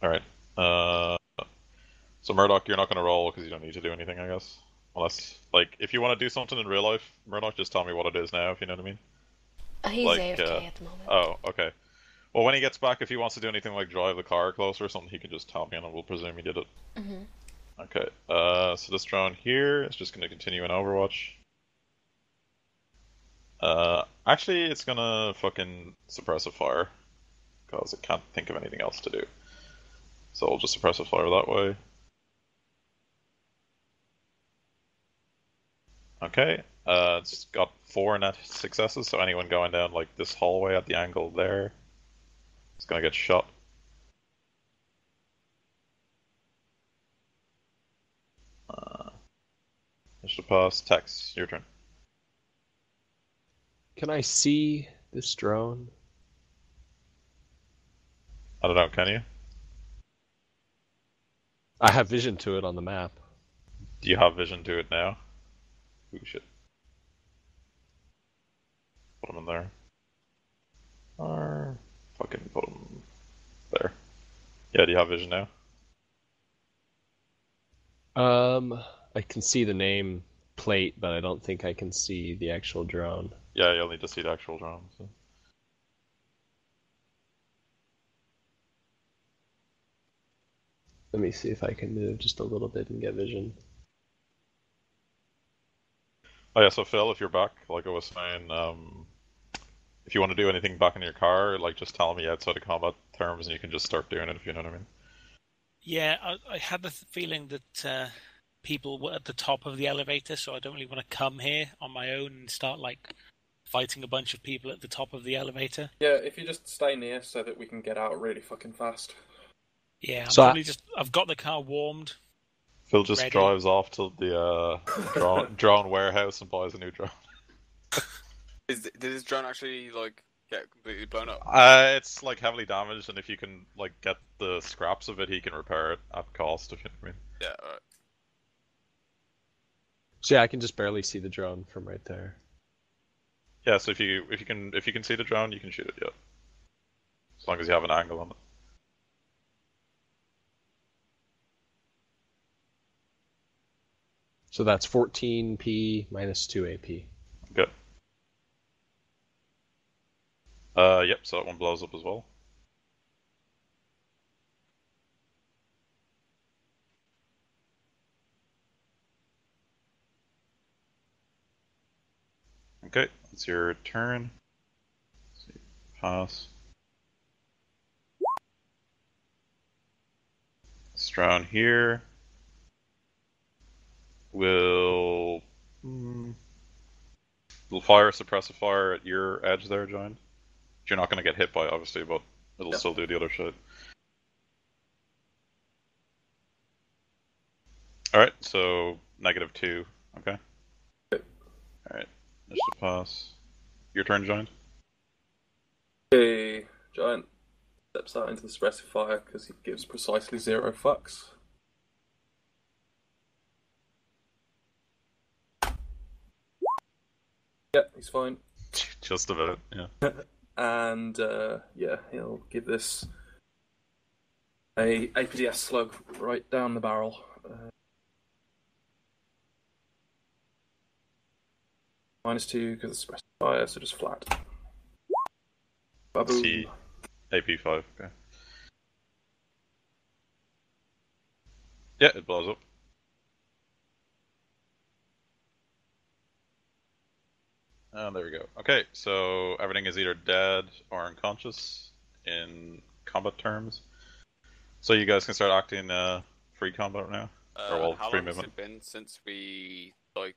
Alright. So Murdoch, you're not going to roll because you don't need to do anything, I guess. Unless, like, if you want to do something in real life, Murdoch, just tell me what it is now, if you know what I mean. He's Like, AFK at the moment. Oh, okay. Well, when he gets back, if he wants to do anything like drive the car closer or something, he can just tell me and we'll presume he did it. Mhm. Okay, so this drone here is just going to continue in Overwatch. Actually, it's going to fucking suppress a fire. Because it can't think of anything else to do. So I'll just suppress a fire that way. Okay, it's got 4 net successes, so anyone going down like this hallway at the angle there is gonna get shot. Mr. Pass, Tex, your turn. Can I see this drone? I don't know, can you? I have vision to it on the map. Do you have vision to it now? Ooh, shit. Put him in there. Or fucking put him there. Yeah, do you have vision now? I can see the name plate, but I don't think I can see the actual drone. Yeah, you'll need to see the actual drone. So. Let me see if I can move just a little bit and get vision. Oh yeah, so Phil, if you're back, like I was saying, if you want to do anything back in your car, like just tell me outside of combat terms and you can just start doing it if you know what I mean. Yeah, I had the feeling that people were at the top of the elevator, so I don't really want to come here on my own and start like fighting a bunch of people at the top of the elevator. Yeah, if you just stay near so that we can get out really fucking fast. Yeah, So I've got the car warmed. Phil just Ready. drives off to the drone warehouse and buys a new drone. Did this drone actually like get completely blown up? It's like heavily damaged, and if you can like get the scraps of it, he can repair it at cost. If you know what I mean. Yeah. Alright. So yeah, I can just barely see the drone from right there. Yeah, so if you can see the drone, you can shoot it. Yeah, as long as you have an angle on it. So that's 14p minus 2 AP. Okay. Yep. So that one blows up as well. Okay, it's your turn. Let's see. Pass. Strown here will fire suppressive fire at your edge there, Giant. You're not going to get hit by it, obviously, but it'll still do the other shit. Alright, so -2, okay? Alright, initial pass. Your turn, Giant. Okay, Giant steps out into the suppressive fire because he gives precisely 0 fucks. Yeah, he's fine. Just about, yeah. And yeah, he'll give this a APDS slug right down the barrel. -2 because it's suppressive fire, so just flat. Baboom. See, AP5, okay. Yeah, it blows up. And there we go. Okay, so everything is either dead or unconscious in combat terms. So you guys can start acting free combat now. Or well, How free long has movement. it been since we like?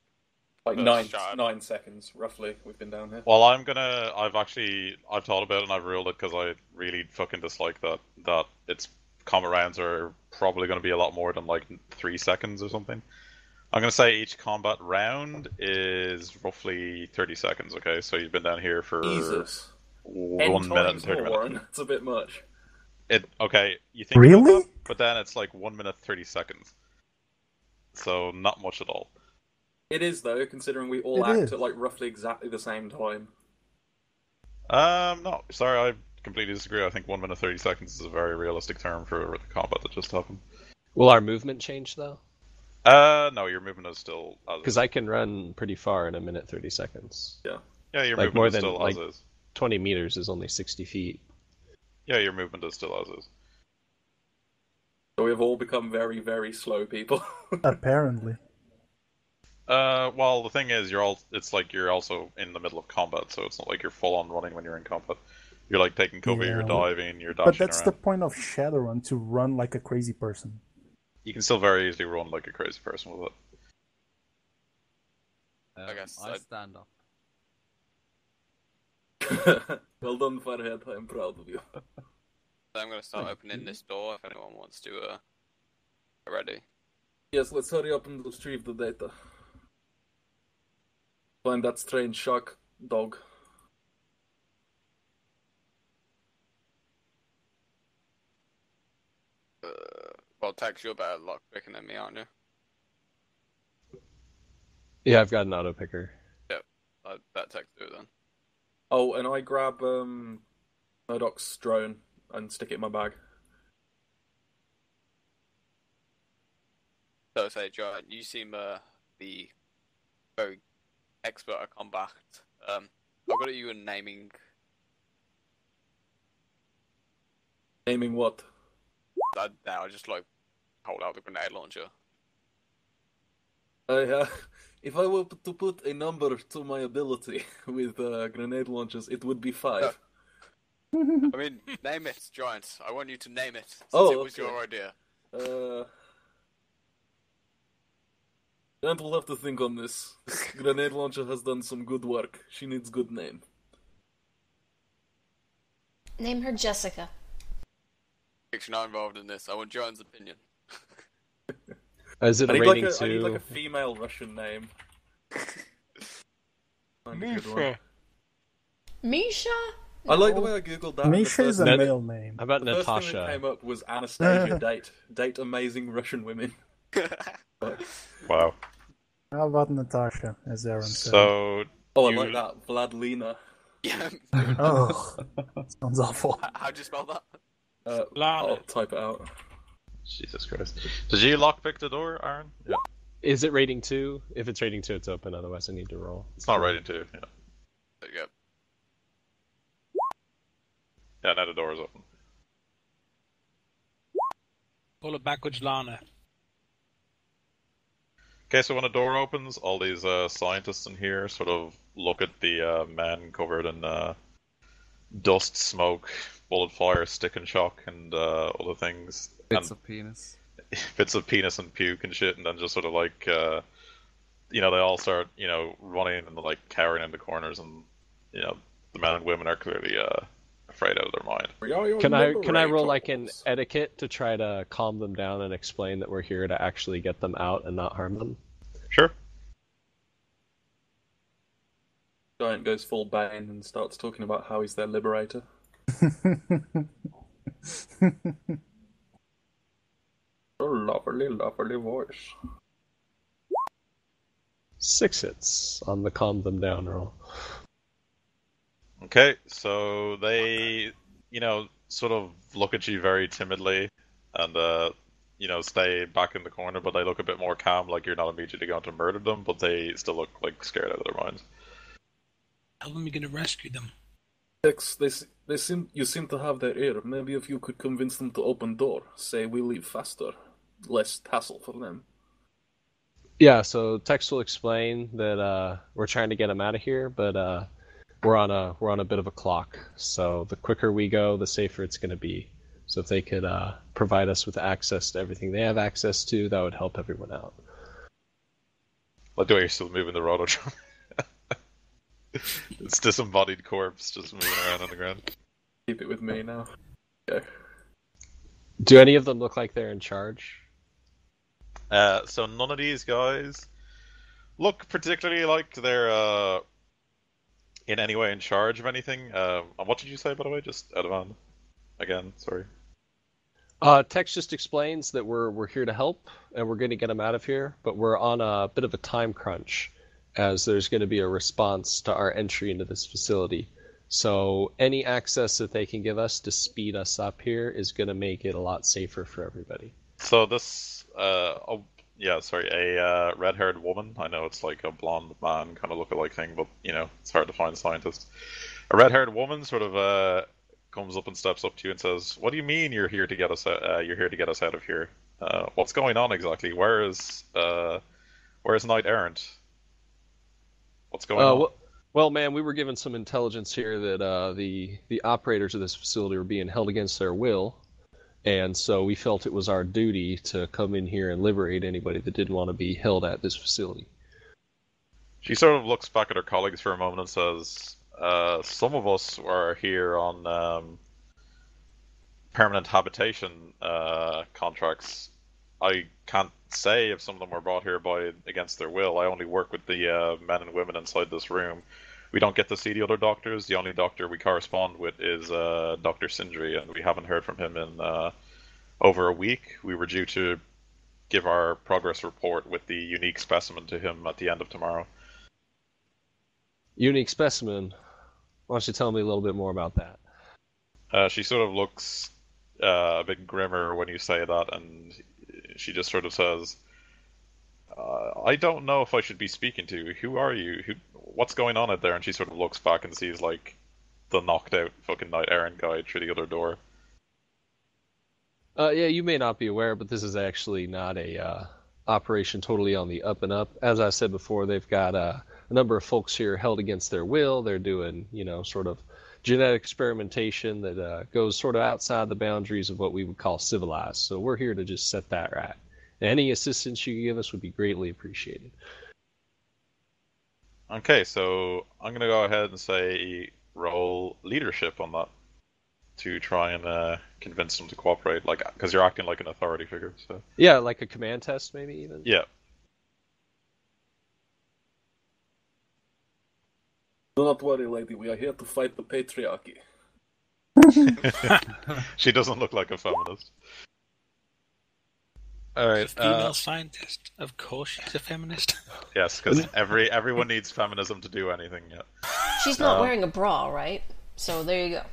Like First 9 seconds, roughly, we've been down here. Well, I've thought about it and I've ruled it because I really fucking dislike that its combat rounds are probably going to be a lot more than like 3 seconds or something. I'm going to say each combat round is roughly 30 seconds, okay? So you've been down here for Jesus. 1 minute and 30 more, minutes. It's a bit much. Okay, you think Really? about that, but then it's like 1 minute 30 seconds. So not much at all. It is, though, considering we all It act is. at like roughly exactly the same time. No, sorry, I completely disagree. I think 1 minute 30 seconds is a very realistic term for the combat that just happened. Will our movement change though? No, your movement is still as Because is. I can run pretty far in 1 minute 30 seconds. Yeah. Yeah, your like movement more is than still like as is. 20 meters is only 60 feet. Yeah, your movement is still as is. So we've all become very, very slow people. Apparently. Well, the thing is, it's like you're also in the middle of combat, so it's not like you're full on running when you're in combat. You're like taking cover, you're Yeah. diving, you're But dashing that's around. the point of Shadowrun, to run like a crazy person. You can still very easily run like a crazy person with it. I guess I I'd- stand up. Well done, Farhead. I'm proud of you. So I'm gonna start opening this door if anyone wants to. Ready. Yes, let's hurry up and retrieve the data. Find that strange shark dog. Well, Tex, you're better luck picking than me, aren't you? Yeah, I've got an auto picker. That Tex do it then. Oh, and I grab Murdoch's drone and stick it in my bag. So say, John, you seem be very expert at combat. I've got you in naming. Naming what? Now just like hold out the grenade launcher. If I were to put a number to my ability with grenade launchers, it would be 5. I mean, name it, Giant. I want you to name it. Since Oh, it was okay. your idea. Giant will have to think on this. This grenade launcher has done some good work. She needs good name. Name her Jessica. You're not involved in this. I want Giant's opinion. Is it I a need, rating I need like 2? a female Russian name. Find a good one. Misha? I like the No. way I googled that. and Misha the is first, a Nat- male name. How about the first thing that Natasha? came up was Anastasia date amazing Russian women. Fuck. Wow. How about Natasha, as Aaron said? So Oh, I you like that. Vladlina. Yeah. Oh, sounds awful. How'd you spell that? Lana. I'll type it out. Jesus Christ. Did you lockpick the door, Aaron? Yeah. Is it rating 2? If it's rating 2, it's open. Otherwise, I need to roll. It's not rating 2. Yeah. There you go. Yeah, now the door is open. Pull it backwards, Lana. Okay, so when the door opens, all these scientists in here sort of look at the men covered in dust, smoke, bullet fire, stick and shock, and other things. Bits and of penis. bits of penis and puke and shit, and then just sort of like, they all start, running and like cowering in the corners, and the men and women are clearly afraid out of their mind. Can I roll like an etiquette to try to calm them down and explain that we're here to actually get them out and not harm them? Sure. Giant goes full Bane and starts talking about how he's their liberator. Oh, lovely, lovely voice. 6 hits on the calm them down roll. Okay, so they, sort of look at you very timidly, and stay back in the corner, but they look a bit more calm, like you're not immediately going to murder them, but they still look like scared out of their minds. How are we going to rescue them? Tex, you seem to have their ear. Maybe if you could convince them to open door, say we leave faster, less hassle for them. Yeah, so Tex will explain that we're trying to get them out of here, but we're on a bit of a clock. So the quicker we go, the safer it's going to be. So if they could provide us with access to everything they have access to, that would help everyone out. Like the way you're still moving the rotor drum. It's disembodied corpse just moving around on the ground. Keep it with me now. Okay. Do any of them look like they're in charge? So none of these guys look particularly like they're in any way in charge of anything. And what did you say, by the way? Just out of hand. Again, sorry. Tex just explains that we're here to help, and we're going to get them out of here, but we're on a bit of a time crunch, as there's going to be a response to our entry into this facility. So any access that they can give us to speed us up here is going to make it a lot safer for everybody. So this, a red-haired woman. I know it's like a blonde man kind of look-alike thing, but it's hard to find scientists. A red-haired woman sort of comes up and steps up to you and says, "What do you mean you're here to get us? You're here to get us out of here? What's going on exactly? Where's Knight Errant? What's going on?" Well, man, we were given some intelligence here that the operators of this facility were being held against their will, and so we felt it was our duty to come in here and liberate anybody that didn't want to be held at this facility. She sort of looks back at her colleagues for a moment and says, "Some of us are here on permanent habitation contracts. I can't say if some of them were brought here against their will. I only work with the men and women inside this room. We don't get to see the other doctors. The only doctor we correspond with is Dr. Sindri, and we haven't heard from him in over a week. We were due to give our progress report with the unique specimen to him at the end of tomorrow." Unique specimen. Why don't you tell me a little bit more about that? She sort of looks a bit grimmer when you say that, and she just sort of says, "I don't know if I should be speaking to you. Who are you? What's going on out there?" And she sort of looks back and sees like the knocked out fucking Knight Errant guy through the other door. Yeah, you may not be aware, but this is actually not a operation totally on the up and up. As I said before, they've got a number of folks here held against their will. They're doing, sort of genetic experimentation that goes sort of outside the boundaries of what we would call civilized. So we're here to just set that right. Any assistance you can give us would be greatly appreciated. Okay, so I'm going to go ahead and say roll leadership on that to try and convince them to cooperate, because you're acting like an authority figure. So yeah, like a command test, maybe even. Yeah. Do not worry, lady. We are here to fight the patriarchy. She doesn't look like a feminist. All right. She's a female scientist. Of course, she's a feminist. Yes, because everyone needs feminism to do anything. Yeah. She's not wearing a bra, right? So there you go.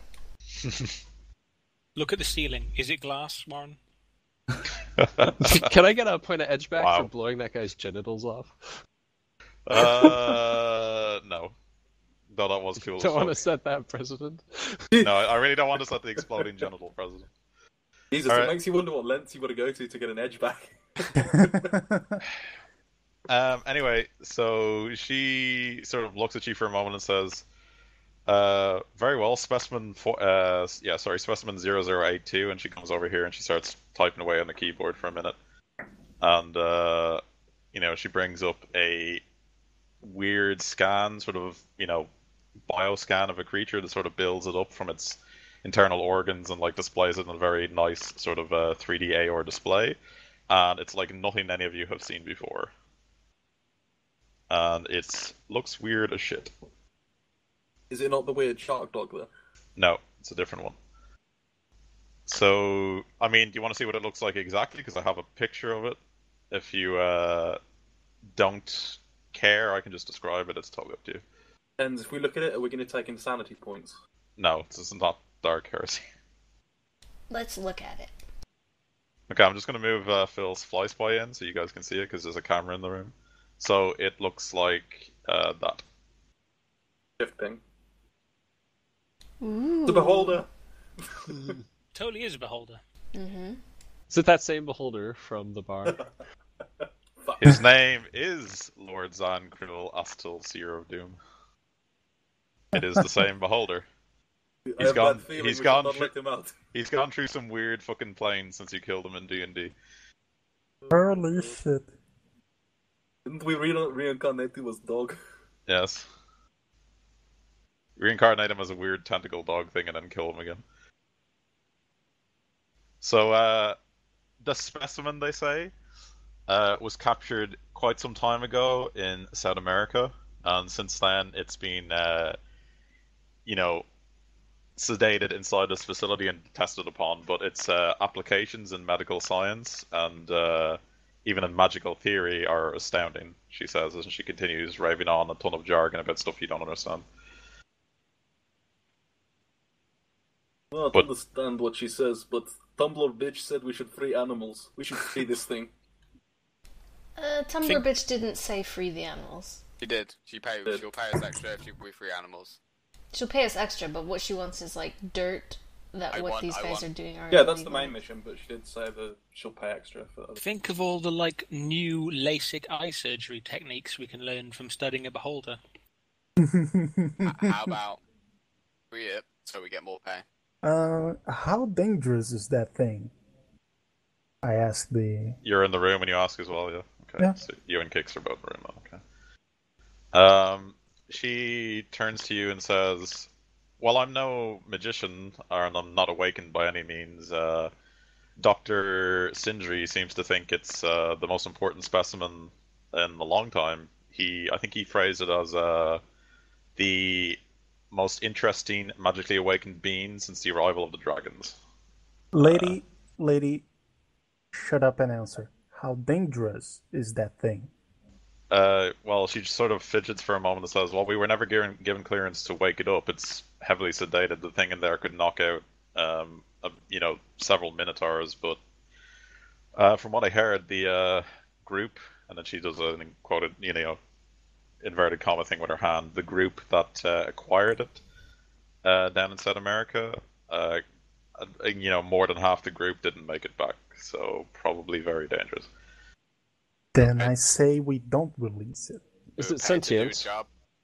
Look at the ceiling. Is it glass, Warren? Can I get a point of edge back Wow. for blowing that guy's genitals off? No. Though that was cool. Don't want to set that precedent. No, I really don't want to set the exploding genital precedent. Jesus, All it right. makes you wonder what lengths you got to go to get an edge back. Anyway, so she sort of looks at you for a moment and says, very well, specimen specimen 0082, and she comes over here and she starts typing away on the keyboard for a minute. And, she brings up a weird scan, sort of, bioscan of a creature that sort of builds it up from its internal organs and, like, displays it in a very nice sort of 3D AR display. And it's like nothing any of you have seen before. And it looks weird as shit. Is it not the weird shark dog, though? No, it's a different one. So, I mean, do you want to see what it looks like exactly? Because I have a picture of it. If you don't care, I can just describe it. It's totally up to you. And if we look at it, are we going to take insanity points? No, this is not Dark Heresy. Let's look at it. Okay, I'm just going to move Phil's fly spy in so you guys can see it because there's a camera in the room. So it looks like that. Shifting. Ooh. The beholder. Totally is a beholder. Mm-hmm. Is it that same beholder from the bar? His name is Lord Zan Krill Astil, Seer of Doom. It is the same beholder. I have a bad feeling we should not through, let him out. he's gone through some weird fucking planes since you killed him in D&D. Holy shit. Didn't we reincarnate him as dog? Yes. Reincarnate him as a weird tentacle dog thing and then kill him again. So, the specimen, they say, was captured quite some time ago in South America, and since then it's been, sedated inside this facility and tested upon, but its applications in medical science and even in magical theory are astounding, she says, as she continues raving on a ton of jargon about stuff you don't understand. Well, I don't understand what she says, but Tumblr bitch said we should free animals. We should free this thing. Tumblr bitch didn't say free the animals. She did. She'll pay us extra if we free animals. She'll pay us extra, but what she wants is like dirt that these guys are doing are Yeah, that's the illegal. main mission, but she did say that she'll pay extra for other. Think of all the new LASIK eye surgery techniques we can learn from studying a beholder. How about free it so we get more pay? How dangerous is that thing? I asked the... You're in the room and you ask as well, yeah? Okay, Yeah. so you and Kix are both in the room, okay. She turns to you and says, well, I'm no magician, and I'm not awakened by any means. Dr. Sindri seems to think it's the most important specimen in a long time. I think he phrased it as the most interesting magically awakened being since the arrival of the dragons. Lady, shut up and answer. How dangerous is that thing? Well, she just sort of fidgets for a moment and says, well, we were never given clearance to wake it up. It's heavily sedated. The thing in there could knock out, several minotaurs, but from what I heard, the group, and then she does an quoted, inverted comma thing with her hand, the group that acquired it down in South America, more than half the group didn't make it back, so probably very dangerous. Then I say we don't release it. Is it sentient?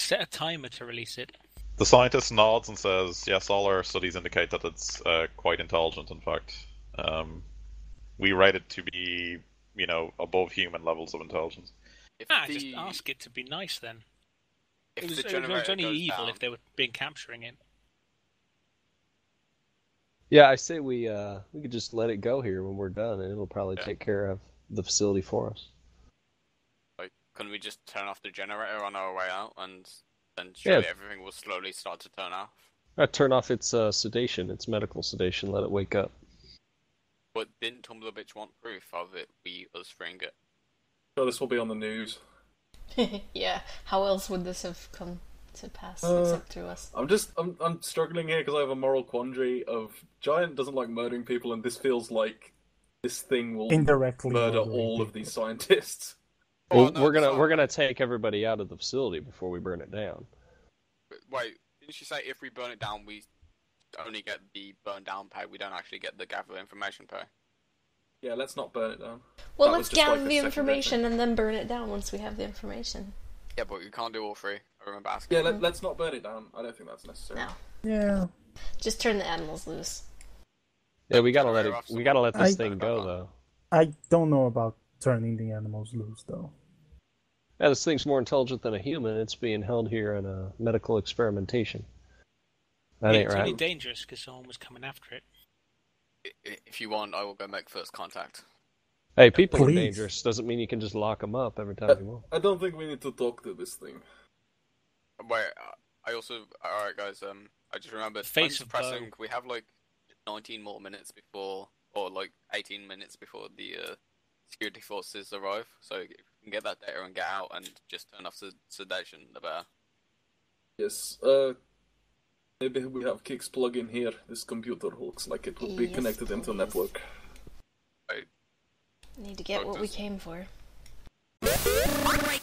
Set a timer to release it. The scientist nods and says, yes, all our studies indicate that it's quite intelligent, in fact. We rate it to be, above human levels of intelligence. Just ask it to be nice then. If It was, the it was generator only goes evil down, if they were being capturing it. Yeah, I say we could just let it go here when we're done, and it'll probably take care of the facility for us. couldn't we just turn off the generator on our way out and then surely Yeah. everything will slowly start to turn off. Turn off its sedation, its medical sedation, let it wake up. But didn't Tumblr Bitch want proof of it? Us freeing it. Sure, this will be on the news. Yeah, how else would this have come to pass except through us? I'm struggling here because I have a moral quandary of Giant doesn't like murdering people, and this feels like this thing will Indirectly murder murdering all of people. these scientists. Well, no, we're gonna take everybody out of the facility before we burn it down. Wait, didn't she say if we burn it down, we only get the burn down pay? We don't actually get the gather information pay. Yeah, let's not burn it down. Well, That let's was just gather like a the secondary information thing. and then burn it down once we have the information. Yeah, but we can't do all three. I remember asking. Yeah, let's not burn it down. I don't think that's necessary. No. Yeah. Just turn the animals loose. Yeah, we gotta let Generator it. off We gotta let this someone. thing go, though. I don't know about turning the animals loose, though. Yeah, this thing's more intelligent than a human. It's being held here in a medical experimentation. That ain't It's only right. dangerous because someone was coming after it. If you want, I will go make first contact. Hey, people are Please. dangerous. Doesn't mean you can just lock them up every time you want. I don't think we need to talk to this thing. Wait, I also... Alright guys, I just remembered, Face I'm of pressing, bow. we have like 19 more minutes before, or like 18 minutes before the security forces arrive, so if we can get that data and get out and just turn off sedation, the better. Yes, maybe we have Kix plug in here. This computer looks like it would be Yes, connected into a please. network. Need to get what we came for. Right.